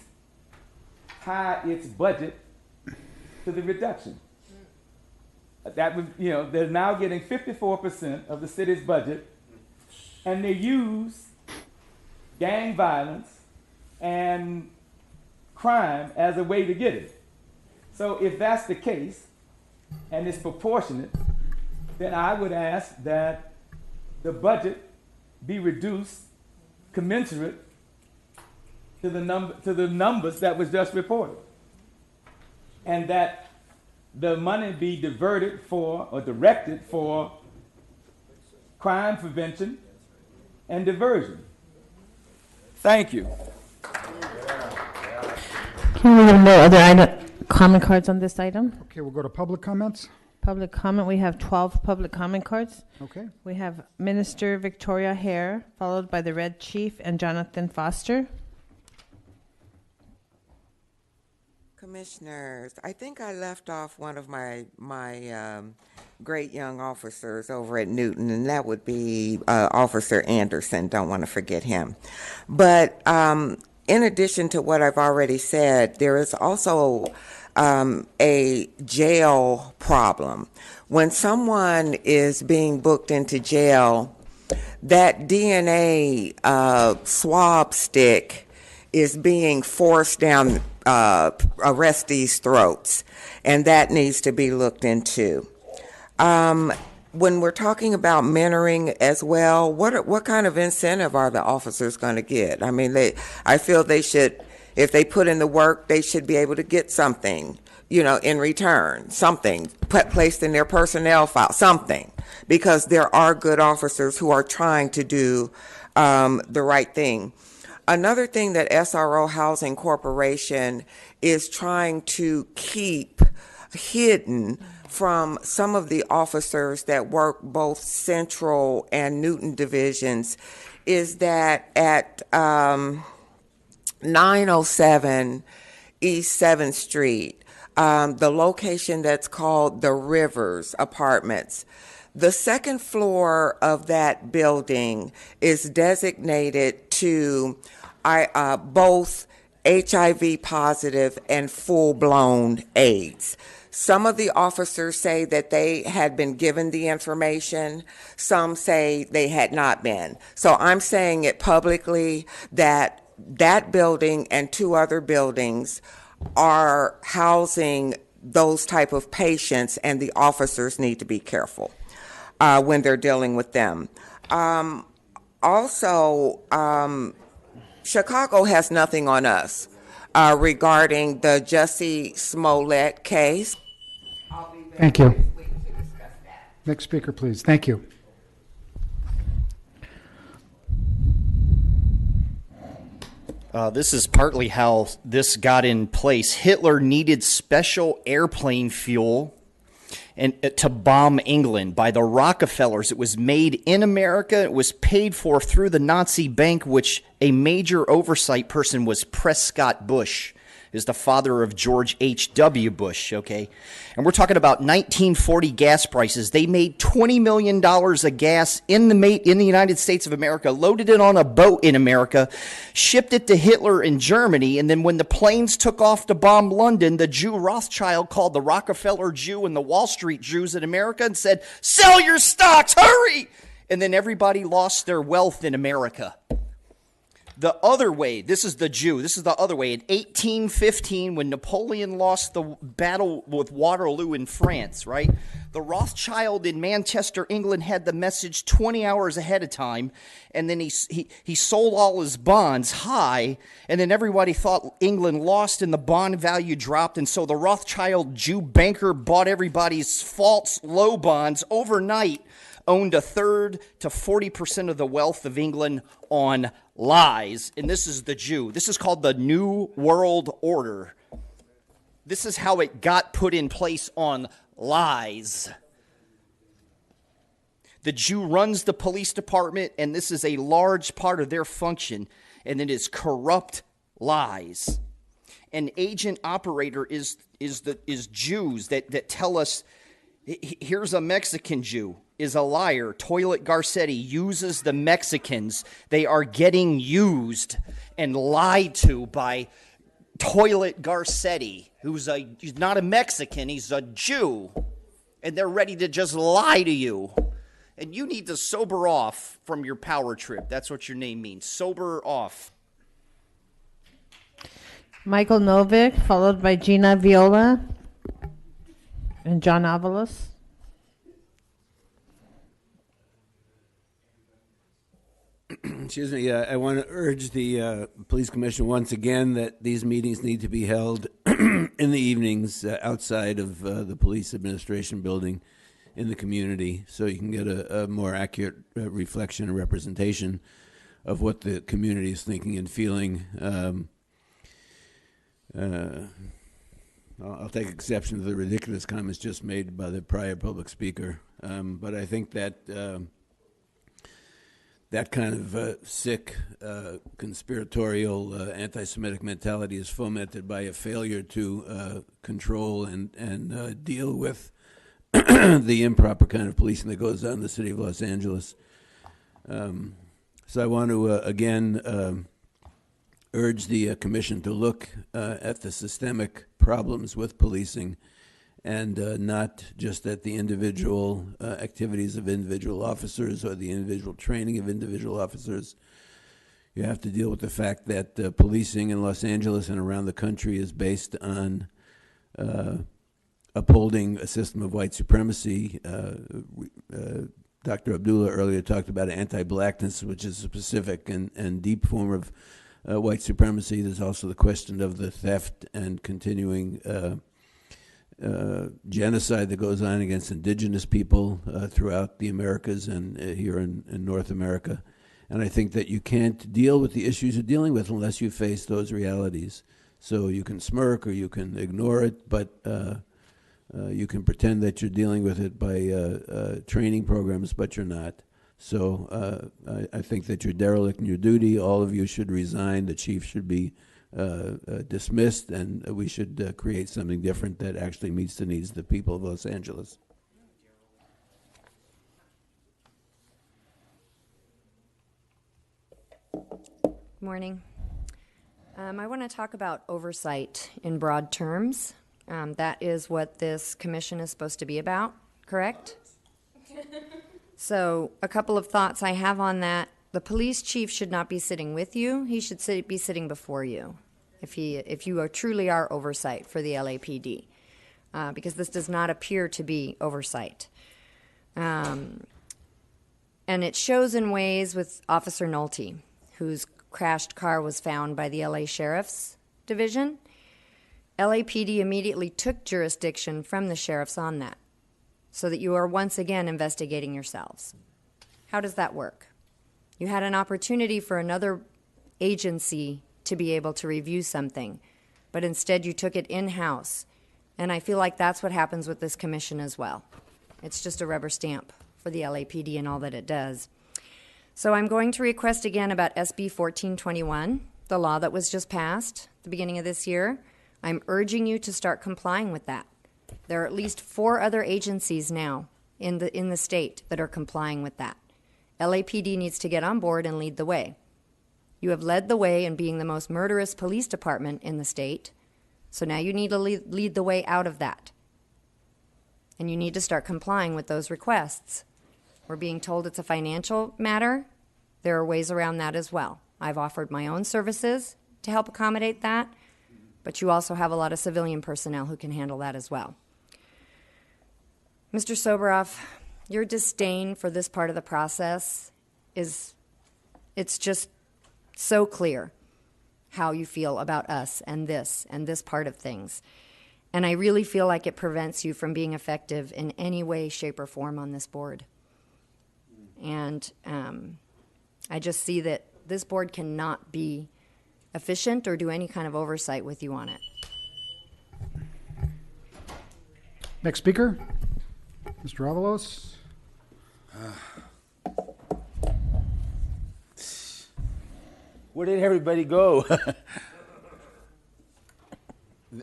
tie its budget to the reduction. That was, they're now getting 54% of the city's budget, and they use gang violence and crime as a way to get it. So if that's the case, and it's proportionate, then I would ask that the budget be reduced commensurate to the numbers that was just reported, and that the money be diverted for or directed for crime prevention and diversion. Thank you. Can we have no other comment cards on this item? Okay, we'll go to public comments. Public comment, we have 12 public comment cards. Okay. We have Minister Victoria Hare, followed by the Red Chief and Jonathan Foster. Commissioners, I think I left off one of my great young officers over at Newton, and that would be Officer Anderson. Don't want to forget him. But in addition to what I've already said, there is also a jail problem. When someone is being booked into jail, that DNA swab stick is being forced down arrestees' throats, and that needs to be looked into. When we're talking about mentoring as well, what kind of incentive are the officers going to get? I mean, I feel they should, if they put in the work, they should be able to get something, in return, something placed in their personnel file, something, because there are good officers who are trying to do the right thing. Another thing that SRO Housing Corporation is trying to keep hidden from some of the officers that work both Central and Newton divisions is that at 907 East 7th Street, the location that's called the Rivers Apartments, the second floor of that building is designated to both HIV positive and full-blown AIDS. Some of the officers say that they had been given the information. Some say they had not been. So I'm saying it publicly that that building and two other buildings are housing those type of patients, and the officers need to be careful when they're dealing with them. Also, Chicago has nothing on us regarding the Jussie Smollett case. Thank you. Next speaker, please. Thank you. This is partly how this got in place. Hitler needed special airplane fuel to bomb England by the Rockefellers. It was made in America. It was paid for through the Nazi bank, which a major oversight person was Prescott Bush, is the father of George H.W. Bush, okay? And we're talking about 1940 gas prices. They made $20 million of gas in the United States of America, loaded it on a boat in America, shipped it to Hitler in Germany, and then when the planes took off to bomb London, the Jew Rothschild called the Rockefeller Jew and the Wall Street Jews in America and said, "Sell your stocks, hurry!" And then everybody lost their wealth in America. The other way, this is the Jew, this is the other way. In 1815, when Napoleon lost the battle with Waterloo in France, right? The Rothschild in Manchester, England had the message 20 hours ahead of time, and then he sold all his bonds high, and then everybody thought England lost and the bond value dropped, and so the Rothschild Jew banker bought everybody's false low bonds overnight, owned a third to 40% of the wealth of England on lies. And this is the Jew. This is called the New World Order. This is how it got put in place, on lies. The Jew runs the police department, and this is a large part of their function, and it is corrupt lies. An agent operator is Jews that tell us, here's a Mexican Jew, is a liar. Toilet Garcetti uses the Mexicans. They are getting used and lied to by Toilet Garcetti, he's not a Mexican, he's a Jew. And they're ready to just lie to you. And you need to sober off from your power trip. That's what your name means. Sober off. Michael Novick, followed by Gina Viola and John Avalos. Excuse me. I want to urge the Police Commission once again that these meetings need to be held in the evenings outside of the Police Administration Building in the community, so you can get a more accurate reflection and representation of what the community is thinking and feeling. I'll take exception to the ridiculous comments just made by the prior public speaker, but I think that that kind of sick, conspiratorial, anti-Semitic mentality is fomented by a failure to control and deal with the improper kind of policing that goes on in the city of Los Angeles. So I want to, again, urge the commission to look at the systemic problems with policing and not just at the individual activities of individual officers or the individual training of individual officers. You have to deal with the fact that policing in Los Angeles and around the country is based on upholding a system of white supremacy. Dr. Abdullah earlier talked about anti-blackness, which is a specific and deep form of white supremacy. There's also the question of the theft and continuing genocide that goes on against indigenous people throughout the Americas and here in North America. And I think that you can't deal with the issues you're dealing with unless you face those realities. So you can smirk or you can ignore it, but you can pretend that you're dealing with it by training programs, but you're not. So I think that you're derelict in your duty. All of you should resign. The chief should be dismissed, and we should create something different that actually meets the needs of the people of Los Angeles. Morning. I want to talk about oversight in broad terms. That is what this commission is supposed to be about, correct? So a couple of thoughts I have on that. The police chief should not be sitting with you. He should be sitting before you if you truly are oversight for the LAPD, because this does not appear to be oversight. And it shows in ways with Officer Nolte, whose crashed car was found by the LA Sheriff's Division. LAPD immediately took jurisdiction from the sheriffs on that, so that you are once again investigating yourselves. How does that work? You had an opportunity for another agency to be able to review something, but instead you took it in-house. And I feel like that's what happens with this commission as well. It's just a rubber stamp for the LAPD and all that it does. So I'm going to request again about SB 1421, the law that was just passed at the beginning of this year. I'm urging you to start complying with that. There are at least 4 other agencies now in the state that are complying with that. LAPD needs to get on board and lead the way. You have led the way in being the most murderous police department in the state, so now you need to lead the way out of that. And you need to start complying with those requests. We're being told it's a financial matter. There are ways around that as well. I've offered my own services to help accommodate that, but you also have a lot of civilian personnel who can handle that as well. Mr. Soboroff, your disdain for this part of the process it's just so clear how you feel about us and this part of things. And I really feel like it prevents you from being effective in any way, shape, or form on this board. And I just see that this board cannot be efficient or do any kind of oversight with you on it. Next speaker, Mr. Avalos. Where did everybody go?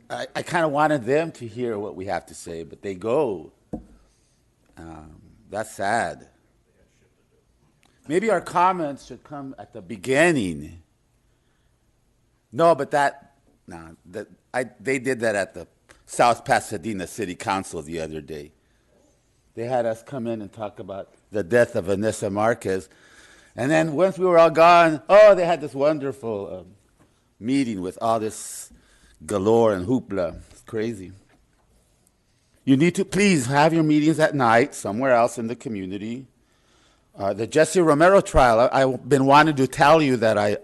I kind of wanted them to hear what we have to say, but they go. That's sad. Maybe our comments should come at the beginning. No, but they did that at the South Pasadena City Council the other day. They had us come in and talk about the death of Vanessa Marquez. And then once we were all gone, they had this wonderful meeting with all this galore and hoopla. It's crazy. You need to please have your meetings at night somewhere else in the community. The Jesse Romero trial, I've been wanting to tell you that I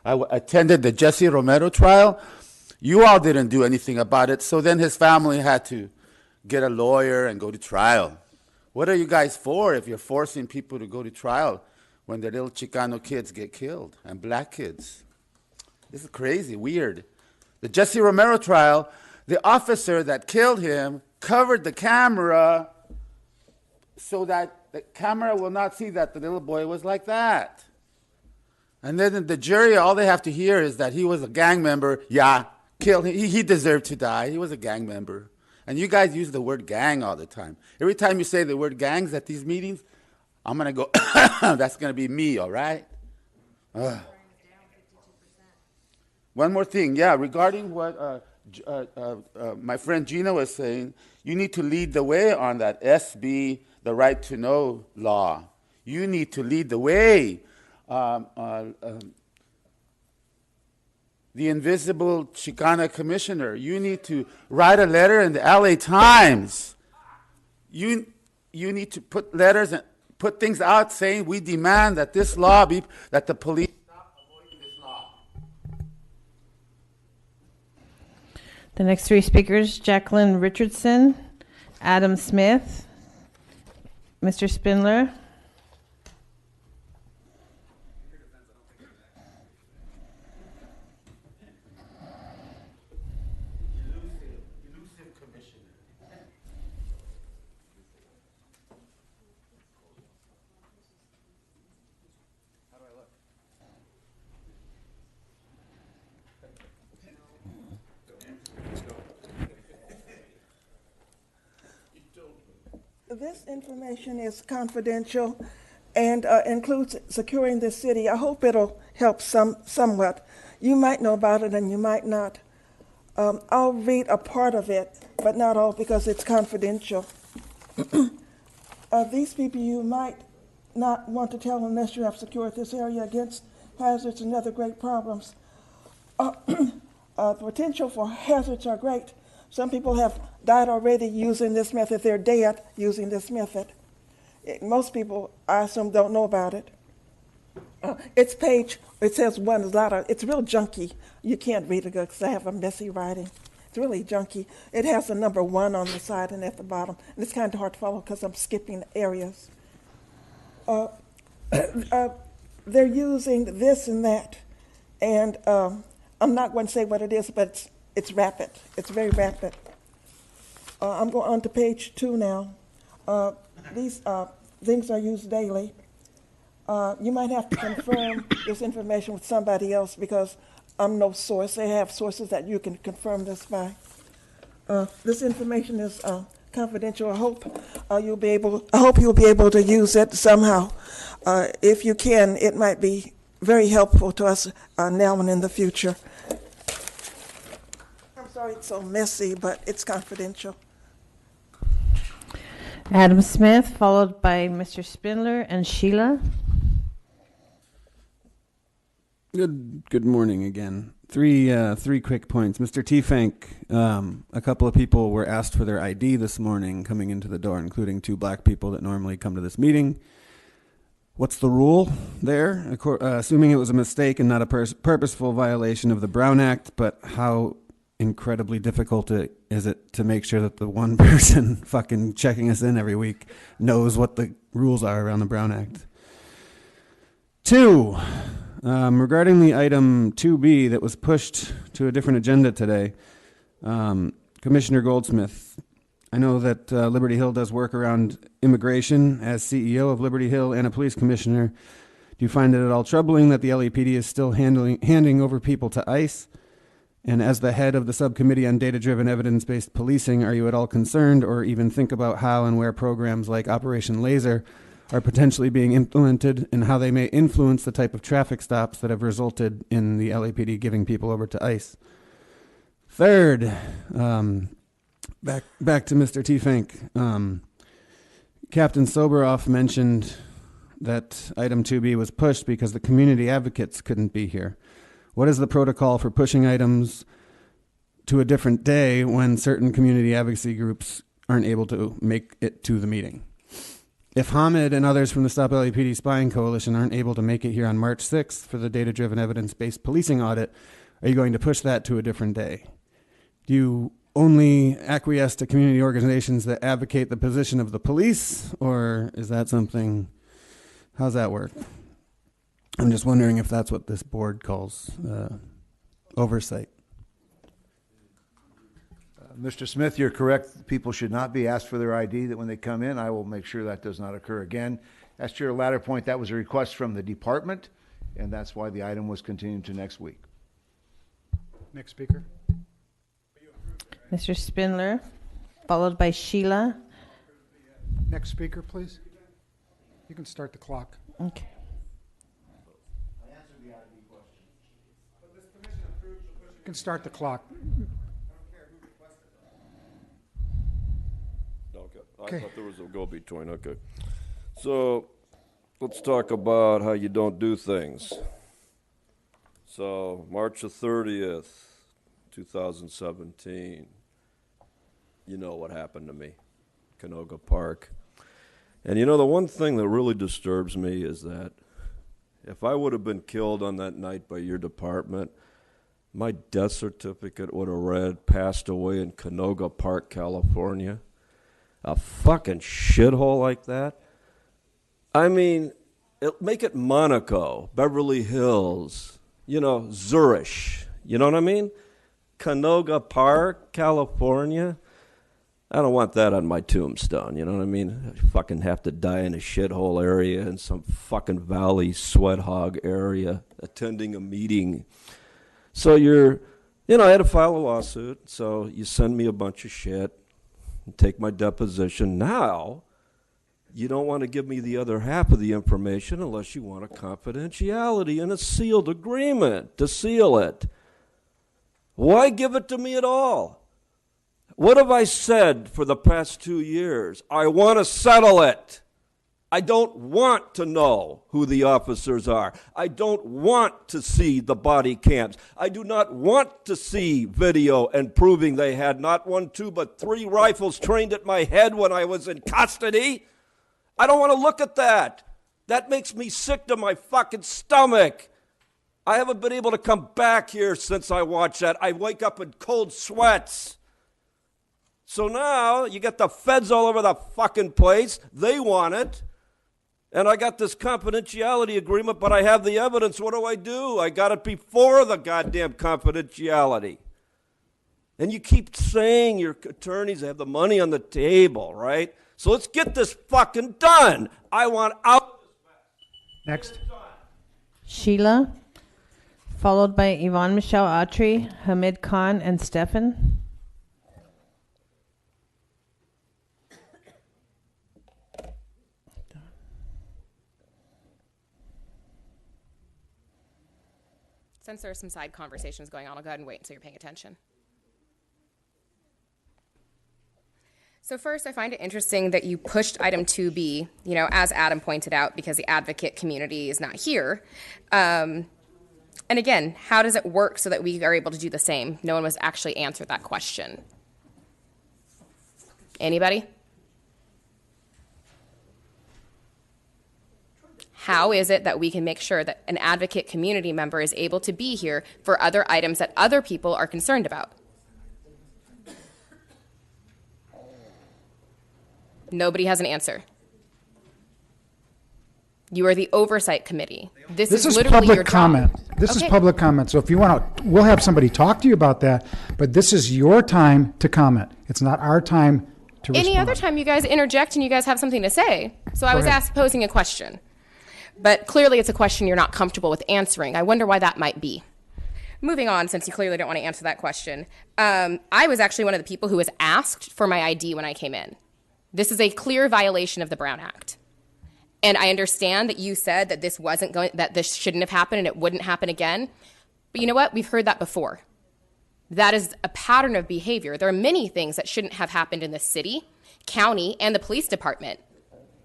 attended the Jesse Romero trial. You all didn't do anything about it, so then his family had to get a lawyer and go to trial. What are you guys for if you're forcing people to go to trial when the little Chicano kids get killed and black kids? This is crazy, weird. The Jesse Romero trial, the officer that killed him covered the camera so that the camera will not see that the little boy was like that. And then the jury, all they have to hear is that he was a gang member. Yeah, killed him. He deserved to die. He was a gang member. And you guys use the word gang all the time. Every time you say the word gangs at these meetings, I'm going to go, that's going to be me, all right? One more thing, regarding what my friend Gina was saying, you need to lead the way on that SB, the right to know law. You need to lead the way. The invisible Chicana commissioner, you need to write a letter in the LA Times. You need to put letters and put things out saying we demand that this law be, that the police stop avoiding this law. The next three speakers, Jacqueline Richardson, Adam Smith, Mr. Spindler. This information is confidential and includes securing the city. I hope it'll help somewhat. You might know about it and you might not. I'll read a part of it, but not all because it's confidential. These people you might not want to tell unless you have secured this area against hazards and other great problems. The potential for hazards are great. Some people have died already using this method. They're dead using this method. Most people, I assume, don't know about it. It says one, it's real junky. You can't read it because I have a messy writing. It's really junky. It has the number 1 on the side and at the bottom. And it's kind of hard to follow because I'm skipping areas. They're using this and that. And I'm not going to say what it is, but it's rapid. It's very rapid. I'm going on to page 2 now. These things are used daily. You might have to confirm this information with somebody else because I'm no source. They have sources that you can confirm this by. This information is confidential. I hope you'll be able to use it somehow. If you can, it might be very helpful to us now and in the future. I'm sorry it's so messy, but it's confidential. Adam Smith, followed by Mr. Spindler and Sheila. Good morning again. Three quick points. Mr. T-Fank, a couple of people were asked for their ID this morning coming into the door, including 2 black people that normally come to this meeting. What's the rule there? Assuming it was a mistake and not a purposeful violation of the Brown Act, but how incredibly difficult is it to make sure that the one person fucking checking us in every week knows what the rules are around the Brown Act? 2, regarding the item 2B that was pushed to a different agenda today, Commissioner Goldsmith, I know that Liberty Hill does work around immigration. As CEO of Liberty Hill and a police commissioner, do you find it at all troubling that the LAPD is still handing over people to ICE? And as the head of the subcommittee on data-driven evidence-based policing, are you at all concerned or even think about how and where programs like Operation Laser are potentially being implemented and how they may influence the type of traffic stops that have resulted in the LAPD giving people over to ICE? Third, back to Mr. T-Fank. Captain Soberoff mentioned that item 2B was pushed because the community advocates couldn't be here. What is the protocol for pushing items to a different day when certain community advocacy groups aren't able to make it to the meeting? If Hamid and others from the Stop LAPD Spying Coalition aren't able to make it here on March 6th for the data-driven evidence-based policing audit, are you going to push that to a different day? Do you only acquiesce to community organizations that advocate the position of the police, or is that something, how's that work? I'm just wondering if that's what this board calls oversight. Mr. Smith, you're correct. People should not be asked for their ID that when they come in. I will make sure that does not occur again. As to your latter point, that was a request from the department, and that's why the item was continued to next week. Next speaker. Mr. Spindler, followed by Sheila. Next speaker, please. You can start the clock. Okay. You can start the clock. Okay. I thought there was a go-between. Okay. So let's talk about how you don't do things. So March the 30th, 2017, you know what happened to me, Canoga Park. And you know, the one thing that really disturbs me is that if I would have been killed on that night by your department, my death certificate would have read, passed away in Canoga Park, California. A fucking shithole like that? I mean, make it Monaco, Beverly Hills, you know, Zurich. You know what I mean? Canoga Park, California. I don't want that on my tombstone, you know what I mean? I fucking have to die in a shithole area in some fucking valley sweat hog area attending a meeting. So I had to file a lawsuit, so you send me a bunch of shit and take my deposition. Now, you don't want to give me the other half of the information unless you want a confidentiality and a sealed agreement to seal it. Why give it to me at all? What have I said for the past 2 years? I want to settle it. I don't want to know who the officers are. I don't want to see the body cams. I do not want to see video and proving they had not 1, 2, but 3 rifles trained at my head when I was in custody. I don't want to look at that. That makes me sick to my fucking stomach. I haven't been able to come back here since I watched that. I wake up in cold sweats. So now you got the feds all over the fucking place. They want it. And I got this confidentiality agreement, but I have the evidence. What do? I got it before the goddamn confidentiality. And you keep saying your attorneys have the money on the table, right? So let's get this fucking done. I want out. Next. Sheila, followed by Yvonne Michelle Autry, Hamid Khan, and Stefan. Since there are some side conversations going on, I'll go ahead and wait until you're paying attention. So first, I find it interesting that you pushed item 2B, as Adam pointed out, because the advocate community is not here. And again, how does it work so that we are able to do the same? No one was actually answered that question. Anybody? How is it that we can make sure that an advocate community member is able to be here for other items that other people are concerned about? Nobody has an answer. You are the oversight committee. This is literally public your comment. job. This is Okay. public comment. So if you want to, we'll have somebody talk to you about that, but this is your time to comment. It's not our time to respond. Any other time you guys interject and you guys have something to say. So I Go was ahead. posing a question. But clearly it's a question you're not comfortable with answering. I wonder why that might be. Moving on, since you clearly don't want to answer that question. I was actually one of the people who was asked for my ID when I came in. This is a clear violation of the Brown Act. And I understand that you said that that this shouldn't have happened and it wouldn't happen again. But you know what? We've heard that before. That is a pattern of behavior. There are many things that shouldn't have happened in the city, county, and the police department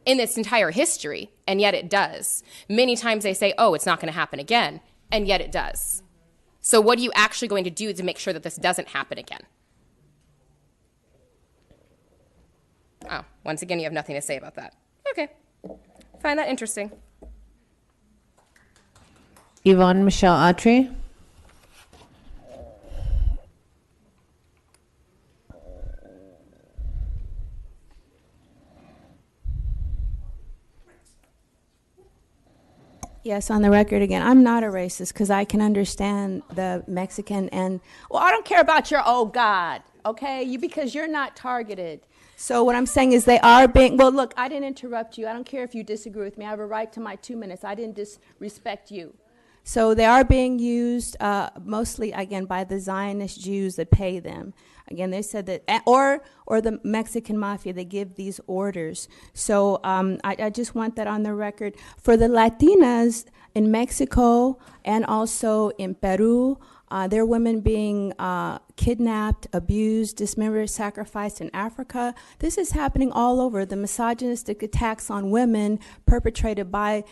in this entire history, and yet it does. Many times they say, oh, it's not going to happen again, and yet it does. So what are you actually going to do to make sure that this doesn't happen again? Oh, once again, you have nothing to say about that. Okay. Find that interesting. Yvonne Michelle Autry. Yes, on the record again, I'm not a racist because I can understand the Mexican and, well, I don't care about your, oh God, okay? Because you're not targeted. So what I'm saying is they are being, well, look, I didn't interrupt you. I don't care if you disagree with me. I have a right to my 2 minutes. I didn't disrespect you. So they are being used mostly, again, by the Zionist Jews that pay them. Again, they said that, or the Mexican mafia, they give these orders. So I just want that on the record. For the Latinas in Mexico and also in Peru, there are women being kidnapped, abused, dismembered, sacrificed in Africa. This is happening all over. The misogynistic attacks on women perpetrated by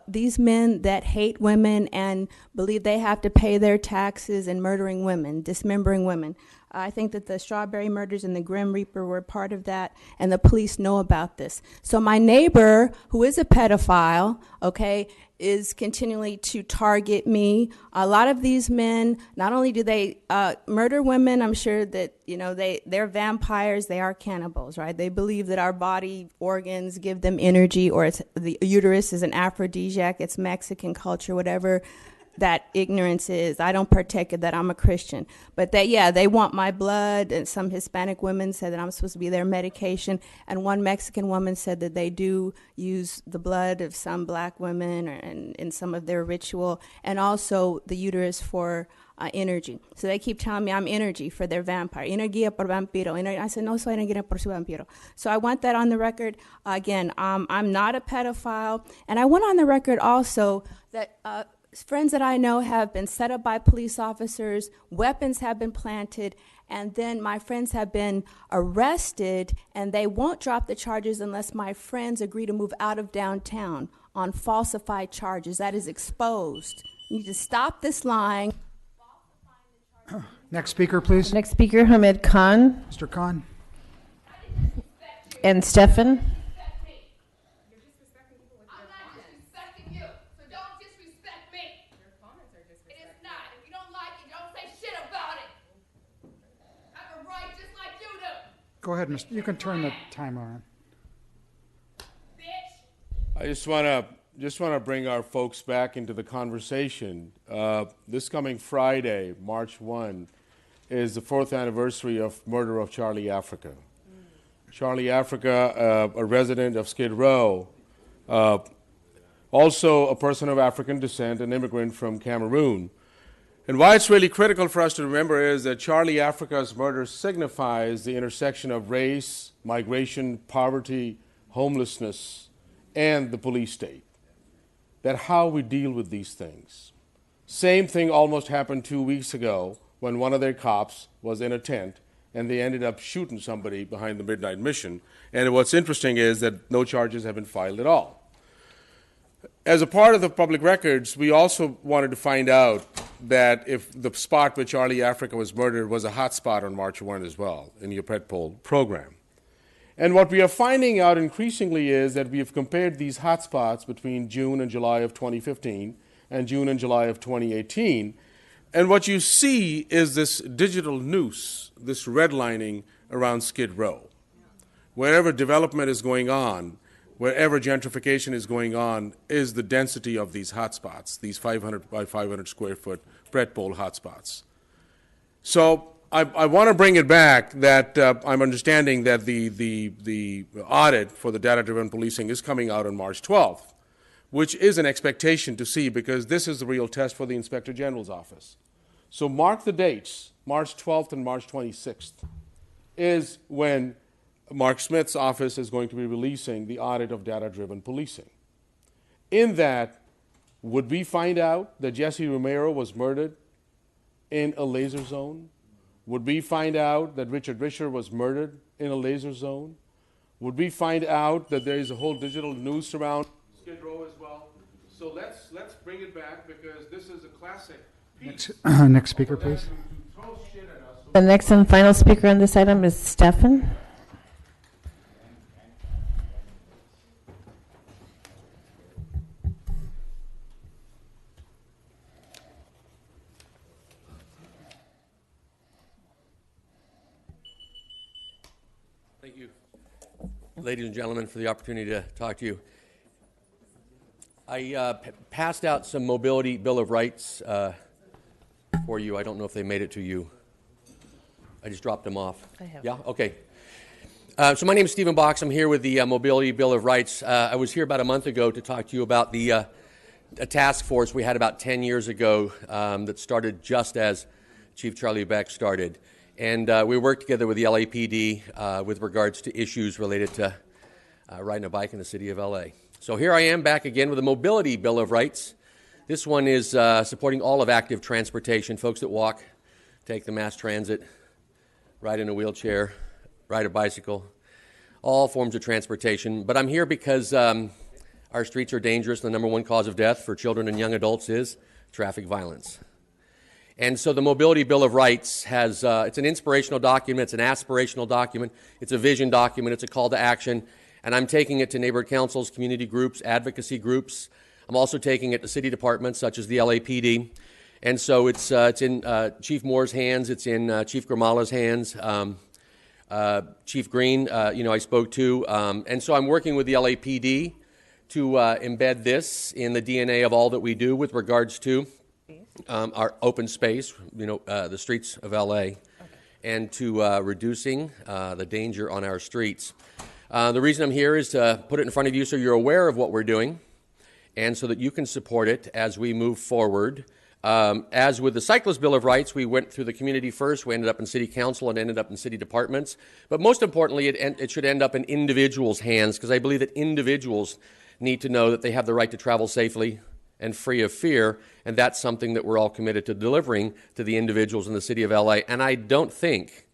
these men that hate women and believe they have to pay their taxes and murdering women, dismembering women. I think that the Strawberry murders and the Grim Reaper were part of that, and the police know about this. So my neighbor, who is a pedophile, okay, is continually to target me. A lot of these men, not only do they murder women, I'm sure that, you know, they're vampires, they are cannibals, right? They believe that our body organs give them energy, or the uterus is an aphrodisiac, it's Mexican culture, whatever that ignorance is. I don't partake of that. I'm a Christian. But they want my blood, and some Hispanic women said that I'm supposed to be their medication, and one Mexican woman said that they do use the blood of some black women in some of their ritual, and also the uterus for energy. So they keep telling me I'm energy for their vampire. Energía por vampiro. I said, no soy energía por su vampiro. So I want that on the record. Again, I'm not a pedophile. And I want on the record also that friends that I know have been set up by police officers, weapons have been planted, and then my friends have been arrested, and they won't drop the charges unless my friends agree to move out of downtown on falsified charges. That is exposed. You need to stop this lying. Next speaker, please. Next speaker, Hamid Khan. Mr. Khan. And Stefan. Go ahead, Mr. You can turn the timer on. I just want to bring our folks back into the conversation. This coming Friday, March 1, is the 4th anniversary of murder of Charlie Africa. Charlie Africa, a resident of Skid Row, also a person of African descent, an immigrant from Cameroon. And why it's really critical for us to remember is that Charlie Africa's murder signifies the intersection of race, migration, poverty, homelessness, and the police state. That how we deal with these things. Same thing almost happened 2 weeks ago when one of their cops was in a tent and they ended up shooting somebody behind the Midnight Mission. And what's interesting is that no charges have been filed at all. As a part of the public records, we also wanted to find out that if the spot where Charlie Africa was murdered was a hot spot on March 1 as well in your pet poll program. And what we are finding out increasingly is that we have compared these hot spots between June and July of 2015 and June and July of 2018. And what you see is this digital noose, this redlining around Skid Row. Wherever development is going on, wherever gentrification is going on, is the density of these hotspots, these 500 by 500 square foot Pret Bowl hotspots. So I want to bring it back that I'm understanding that the audit for the data-driven policing is coming out on March 12th, which is an expectation to see because this is the real test for the Inspector General's office. So mark the dates, March 12th and March 26th is when Mark Smith's office is going to be releasing the audit of data-driven policing. In that, would we find out that Jesse Romero was murdered in a laser zone? Would we find out that Richard Risher was murdered in a laser zone? Would we find out that there is a whole digital noose around Skid Row as well? So let's bring it back because this is a classic piece. Next speaker, please. The next and final speaker on this item is Stefan. Thank you, ladies and gentlemen, for the opportunity to talk to you. I passed out some mobility Bill of Rights for you. I don't know if they made it to you. I just dropped them off. I have. Yeah? Okay. So my name is Stephen Box. I'm here with the Mobility Bill of Rights. I was here about a month ago to talk to you about the a task force we had about 10 years ago that started just as Chief Charlie Beck started. And we worked together with the LAPD with regards to issues related to riding a bike in the city of LA. So here I am back again with a Mobility Bill of Rights. This one is supporting all of active transportation, folks that walk, take the mass transit, ride in a wheelchair, ride a bicycle, all forms of transportation. But I'm here because our streets are dangerous. The number one cause of death for children and young adults is traffic violence. And so the Mobility Bill of Rights has, it's an inspirational document, it's an aspirational document, it's a vision document, it's a call to action, and I'm taking it to neighborhood councils, community groups, advocacy groups. I'm also taking it to city departments such as the LAPD. And so it's in Chief Moore's hands, it's in Chief Grimala's hands, Chief Green, I spoke to. And so I'm working with the LAPD to embed this in the DNA of all that we do with regards to our open space, the streets of LA, and to reducing the danger on our streets. The reason I'm here is to put it in front of you so you're aware of what we're doing and so that you can support it as we move forward. As with the Cyclist Bill of Rights, we went through the community first, we ended up in city council and ended up in city departments. But most importantly, it should end up in individuals' hands because I believe that individuals need to know that they have the right to travel safely and free of fear, and that's something that we're all committed to delivering to the individuals in the city of LA. And I don't think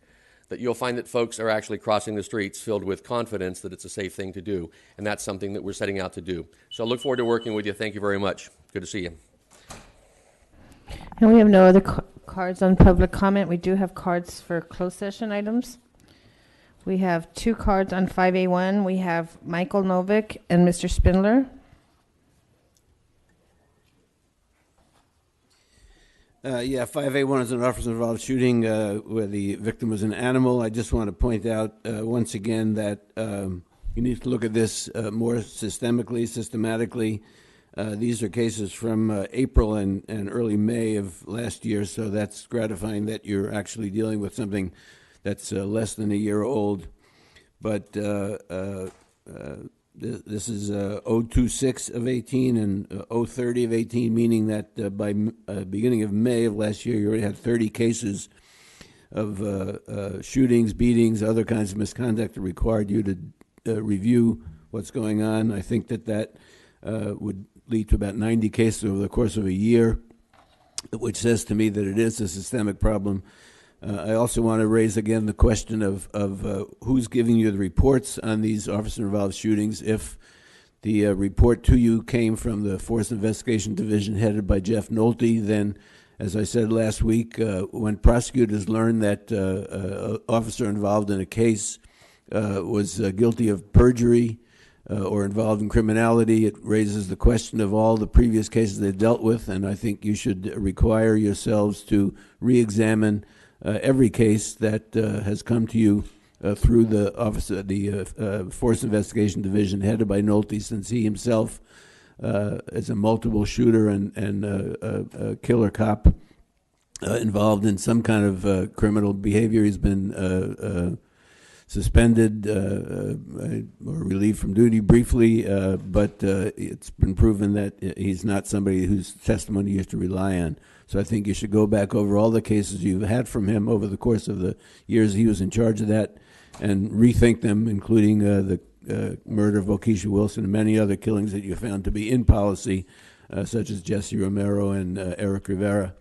that you'll find that folks are actually crossing the streets filled with confidence that it's a safe thing to do, and that's something that we're setting out to do. So I look forward to working with you. Thank you very much. Good to see you. And we have no other cards on public comment. We do have cards for closed session items. We have 2 cards on 5A1. We have Michael Novick and Mr. Spindler. Yeah, 5A1 is an officer-involved shooting where the victim was an animal. I just want to point out once again that you need to look at this more systematically. These are cases from April and early May of last year, so that's gratifying that you're actually dealing with something that's less than a year old. But this is 026 of 18 and 030 of 18, meaning that by beginning of May of last year, you already had 30 cases of shootings, beatings, other kinds of misconduct that required you to review what's going on. I think that would lead to about 90 cases over the course of a year, which says to me that it is a systemic problem. I also want to raise again the question of who's giving you the reports on these officer-involved shootings. If The report to you came from the Force Investigation Division headed by Jeff Nolte. Then, as I said last week, when prosecutors learned that an officer involved in a case was guilty of perjury or involved in criminality, it raises the question of all the previous cases they dealt with, and I think you should require yourselves to re-examine every case that has come to you through the office of the Force Investigation Division headed by Nolte, since he himself is a multiple shooter and a killer cop involved in some kind of criminal behavior. He's been suspended or relieved from duty briefly, but it's been proven that he's not somebody whose testimony you have to rely on. So I think you should go back over all the cases you've had from him over the course of the years he was in charge of that and rethink them, including the murder of Okisha Wilson and many other killings that you found to be in policy, such as Jesse Romero and Eric Rivera.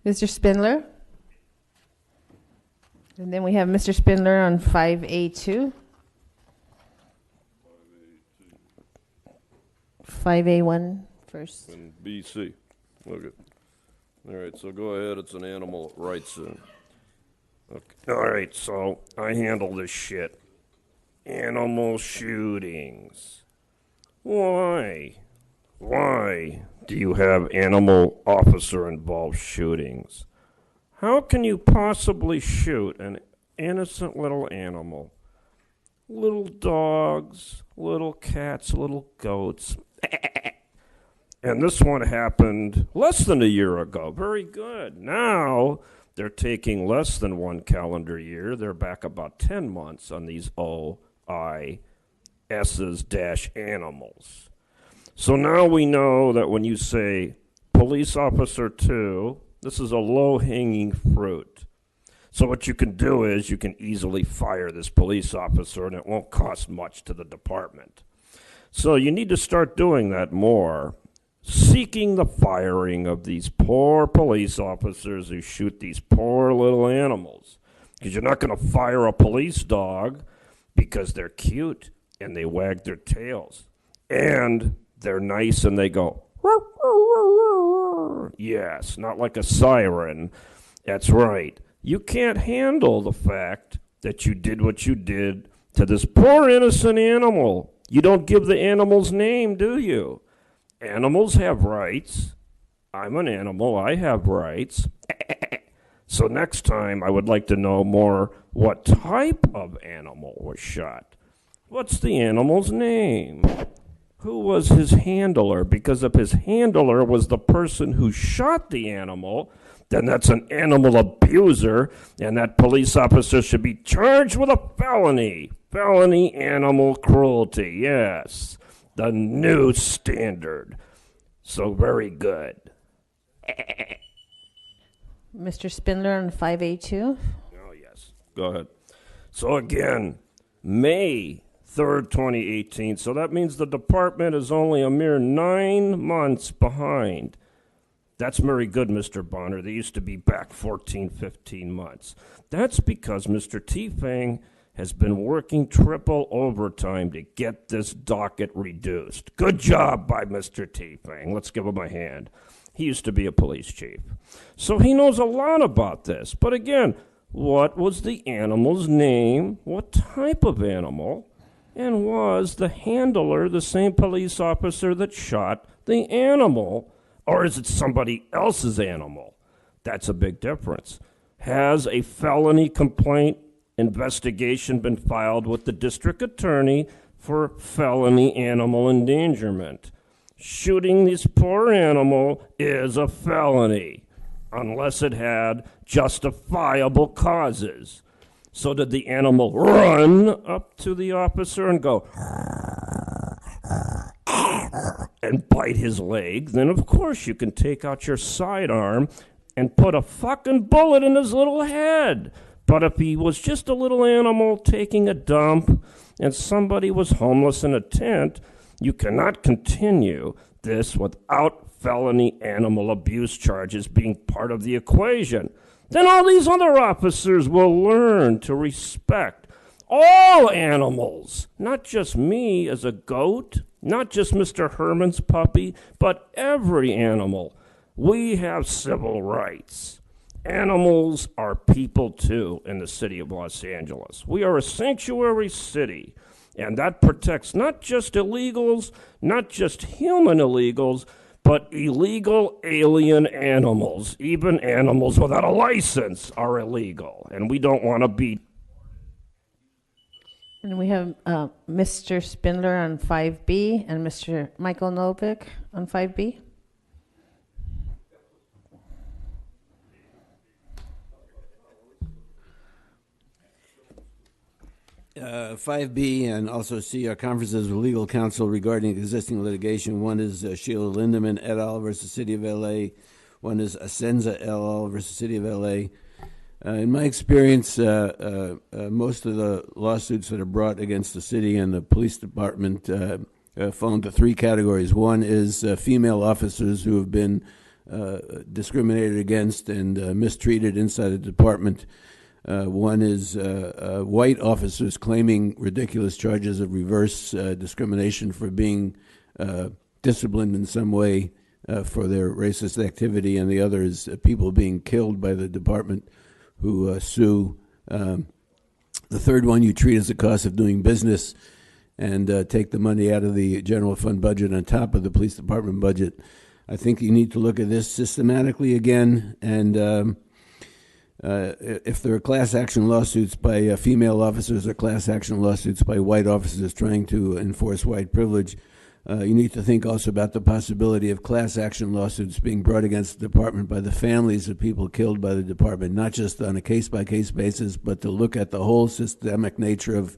Mr. Spindler? And then we have Mr. Spindler on 5A2. 5A1 first. And BC. Look at. All right, so go ahead. It's an animal rights. Okay. All right, so I handle this shit. Animal shootings. Why? Why do you have animal officer involved shootings? How can you possibly shoot an innocent little animal? Little dogs, little cats, little goats. And this one happened less than a year ago. Very good. Now they're taking less than 1 calendar year. They're back about 10 months on these OISs-animals. So now we know that when you say police officer 2, this is a low-hanging fruit. So what you can do is you can easily fire this police officer, and it won't cost much to the department. So you need to start doing that more, seeking the firing of these poor police officers who shoot these poor little animals. Because you're not going to fire a police dog because they're cute and they wag their tails. And they're nice and they go, yes, not like a siren. That's right. You can't handle the fact that you did what you did to this poor innocent animal. You don't give the animal's name, do you? Animals have rights. I'm an animal. I have rights. So next time I would like to know more what type of animal was shot. What's the animal's name? Who was his handler? Because if his handler was the person who shot the animal, then that's an animal abuser, and that police officer should be charged with a felony. Felony animal cruelty, yes. The new standard. So very good. Mr. Spindler on 5A2. Oh, yes. Go ahead. So again, May 3rd, 2018. So that means the department is only a mere 9 months behind. That's very good, Mr. Bonner. They used to be back 14, 15 months. That's because Mr. T-Fang has been working triple overtime to get this docket reduced. Good job by Mr. T-Fang. Let's give him a hand. He used to be a police chief. So he knows a lot about this. But again, what was the animal's name? What type of animal? And was the handler the same police officer that shot the animal? Or is it somebody else's animal? That's a big difference. Has a felony complaint investigation been filed with the district attorney for felony animal endangerment? Shooting this poor animal is a felony, unless it had justifiable causes. So did the animal run up to the officer and go and bite his leg? Then of course you can take out your sidearm and put a fucking bullet in his little head. But if he was just a little animal taking a dump and somebody was homeless in a tent, you cannot continue this without felony animal abuse charges being part of the equation. Then all these other officers will learn to respect all animals, not just me as a goat, not just Mr. Herman's puppy, but every animal. We have civil rights. Animals are people too in the city of Los Angeles. We are a sanctuary city, and that protects not just illegals, not just human illegals, but illegal alien animals. Even animals without a license are illegal, and we don't want to be. And we have Mr. Spindler on 5B and Mr. Michael Novick on 5B. Uh, 5B and also C are conferences with legal counsel regarding existing litigation. One is Sheila Lindemann et al. Versus City of LA. One is Asenza et al. Versus City of LA. In my experience, most of the lawsuits that are brought against the city and the police department fall into three categories. One is female officers who have been discriminated against and mistreated inside the department. One is white officers claiming ridiculous charges of reverse discrimination for being disciplined in some way for their racist activity, and the other is people being killed by the department who sue. The third one you treat as a cost of doing business and take the money out of the general fund budget on top of the police department budget. I think you need to look at this systematically again, and if there are class action lawsuits by female officers or class action lawsuits by white officers trying to enforce white privilege, you need to think also about the possibility of class action lawsuits being brought against the department by the families of people killed by the department, not just on a case-by-case basis, but to look at the whole systemic nature of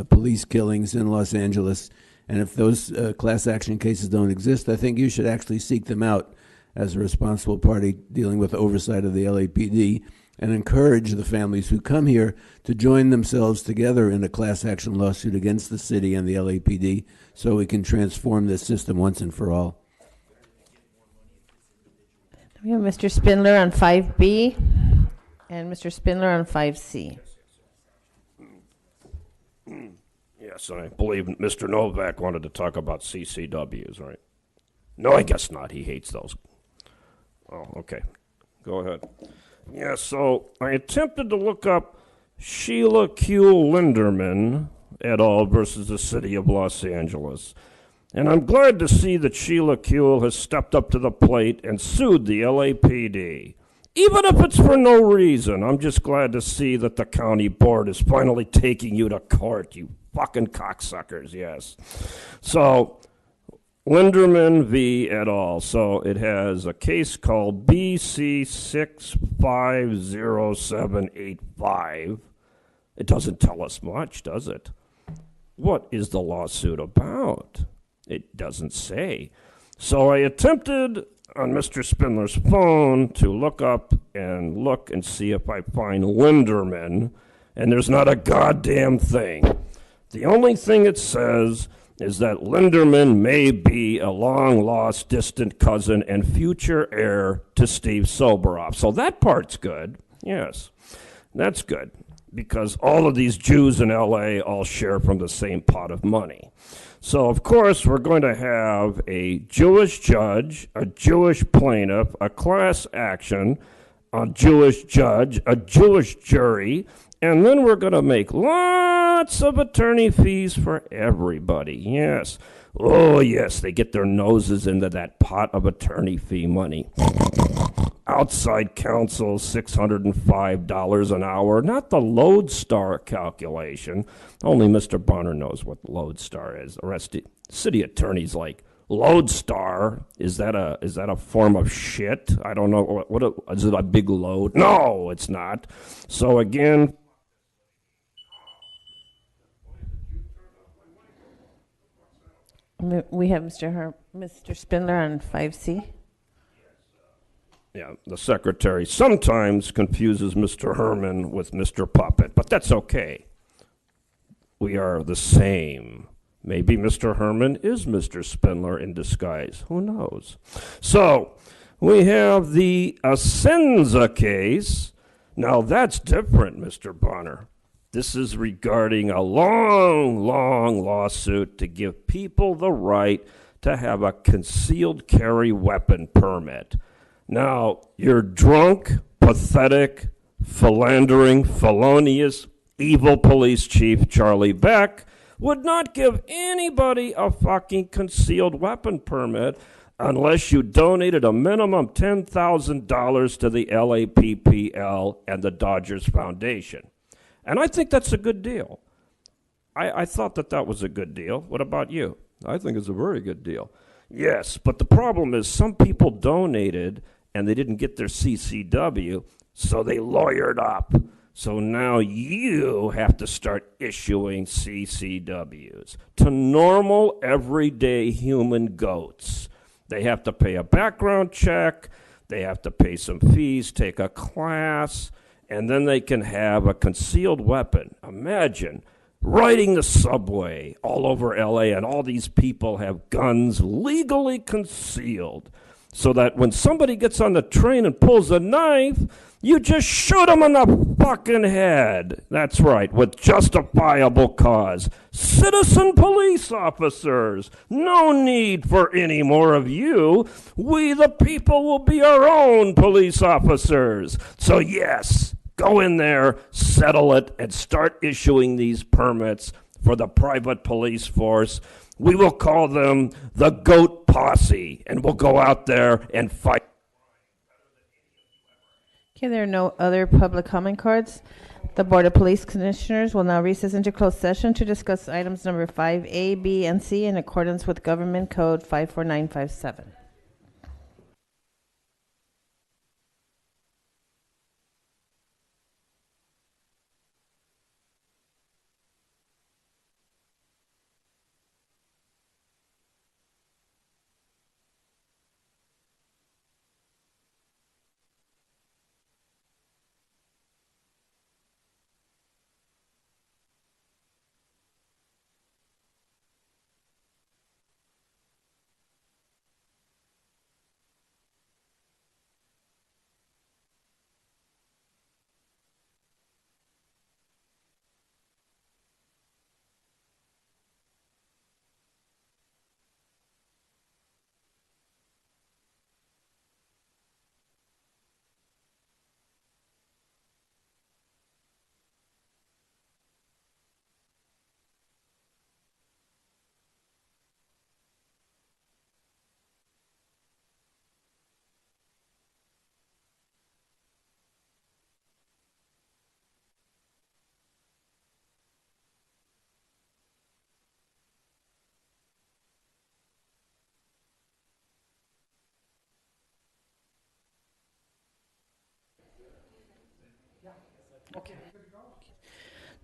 police killings in Los Angeles. And if those class action cases don't exist, I think you should actually seek them out as a responsible party dealing with oversight of the LAPD, and encourage the families who come here to join themselves together in a class action lawsuit against the city and the LAPD so we can transform this system once and for all. We have Mr. Spindler on 5B and Mr. Spindler on 5C. Yes, I believe Mr. Novak wanted to talk about CCWs, right? No, I guess not. He hates those. Oh, okay. Go ahead. Yeah, so I attempted to look up Sheila Q. Linderman et al. Versus the City of Los Angeles. And I'm glad to see that Sheila Q. has stepped up to the plate and sued the LAPD. Even if it's for no reason, I'm just glad to see that the county board is finally taking you to court, you fucking cocksuckers, yes. So, Linderman v. et al. So it has a case called BC650785. It doesn't tell us much, does it? What is the lawsuit about? It doesn't say. So I attempted on Mr. Spindler's phone to look up and see if I find Linderman, and there's not a goddamn thing. The only thing it says is that Linderman may be a long-lost distant cousin and future heir to Steve Soboroff. So that part's good. Yes, that's good, because all of these Jews in L.A. all share from the same pot of money. So, of course, we're going to have a Jewish judge, a Jewish plaintiff, a class action, a Jewish judge, a Jewish jury, and then we're going to make lots of attorney fees for everybody. Yes. Oh, yes, they get their noses into that pot of attorney fee money. Outside counsel, $605 an hour, not the Lodestar calculation. Only Mr. Bonner knows what Lodestar is. The rest of city attorneys like, Lodestar, is that a form of shit? I don't know. Is it a big load? No, it's not. So again, We have Mr. Spindler on 5C. yeah, the secretary sometimes confuses Mr. Herman with Mr. Puppet, but that's okay. We are the same. Maybe Mr. Herman is Mr. Spindler in disguise. Who knows? So, we have the Asenza case. Now, that's different, Mr. Bonner. This is regarding a long, long lawsuit to give people the right to have a concealed carry weapon permit. Now, you're drunk, pathetic, philandering, felonious, evil police chief Charlie Beck would not give anybody a fucking concealed weapon permit unless you donated a minimum $10,000 to the LAPPL and the Dodgers Foundation. And I think that's a good deal. I thought that was a good deal. What about you? I think it's a very good deal. Yes, but the problem is some people donated and they didn't get their CCW, so they lawyered up. So now you have to start issuing CCWs to normal, everyday human goats. They have to pay a background check, they have to pay some fees, take a class, and then they can have a concealed weapon. Imagine riding the subway all over LA and all these people have guns legally concealed so that when somebody gets on the train and pulls a knife, you just shoot them in the fucking head. That's right, with justifiable cause. Citizen police officers. No need for any more of you. We the people will be our own police officers. So yes, go in there, settle it, and start issuing these permits for the private police force. We will call them the Goat Posse, and we'll go out there and fight. Okay, there are no other public comment cards. The Board of Police Commissioners will now recess into closed session to discuss items number 5A, B, and C in accordance with Government Code 54957.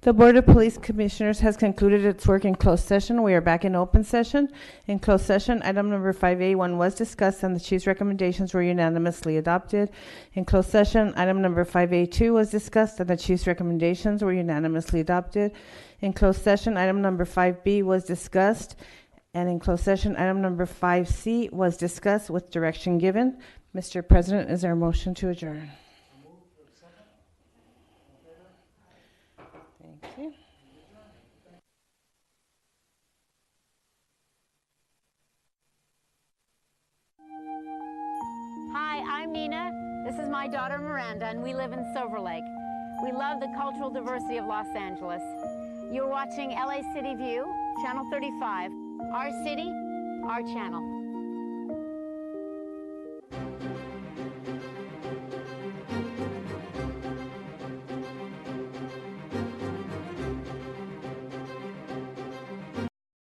The Board of Police Commissioners has concluded its work in closed session. We are back in open session. In closed session, item number 5A1 was discussed and the Chief's recommendations were unanimously adopted. In closed session, item number 5A2 was discussed and the Chief's recommendations were unanimously adopted. In closed session, item number 5B was discussed, and in closed session, item number 5C was discussed with direction given. Mr. President, is there a motion to adjourn? Thank you. Hi, I'm Nina. This is my daughter Miranda, and we live in Silver Lake. We love the cultural diversity of Los Angeles. You're watching LA City View, Channel 35. Our city, our channel.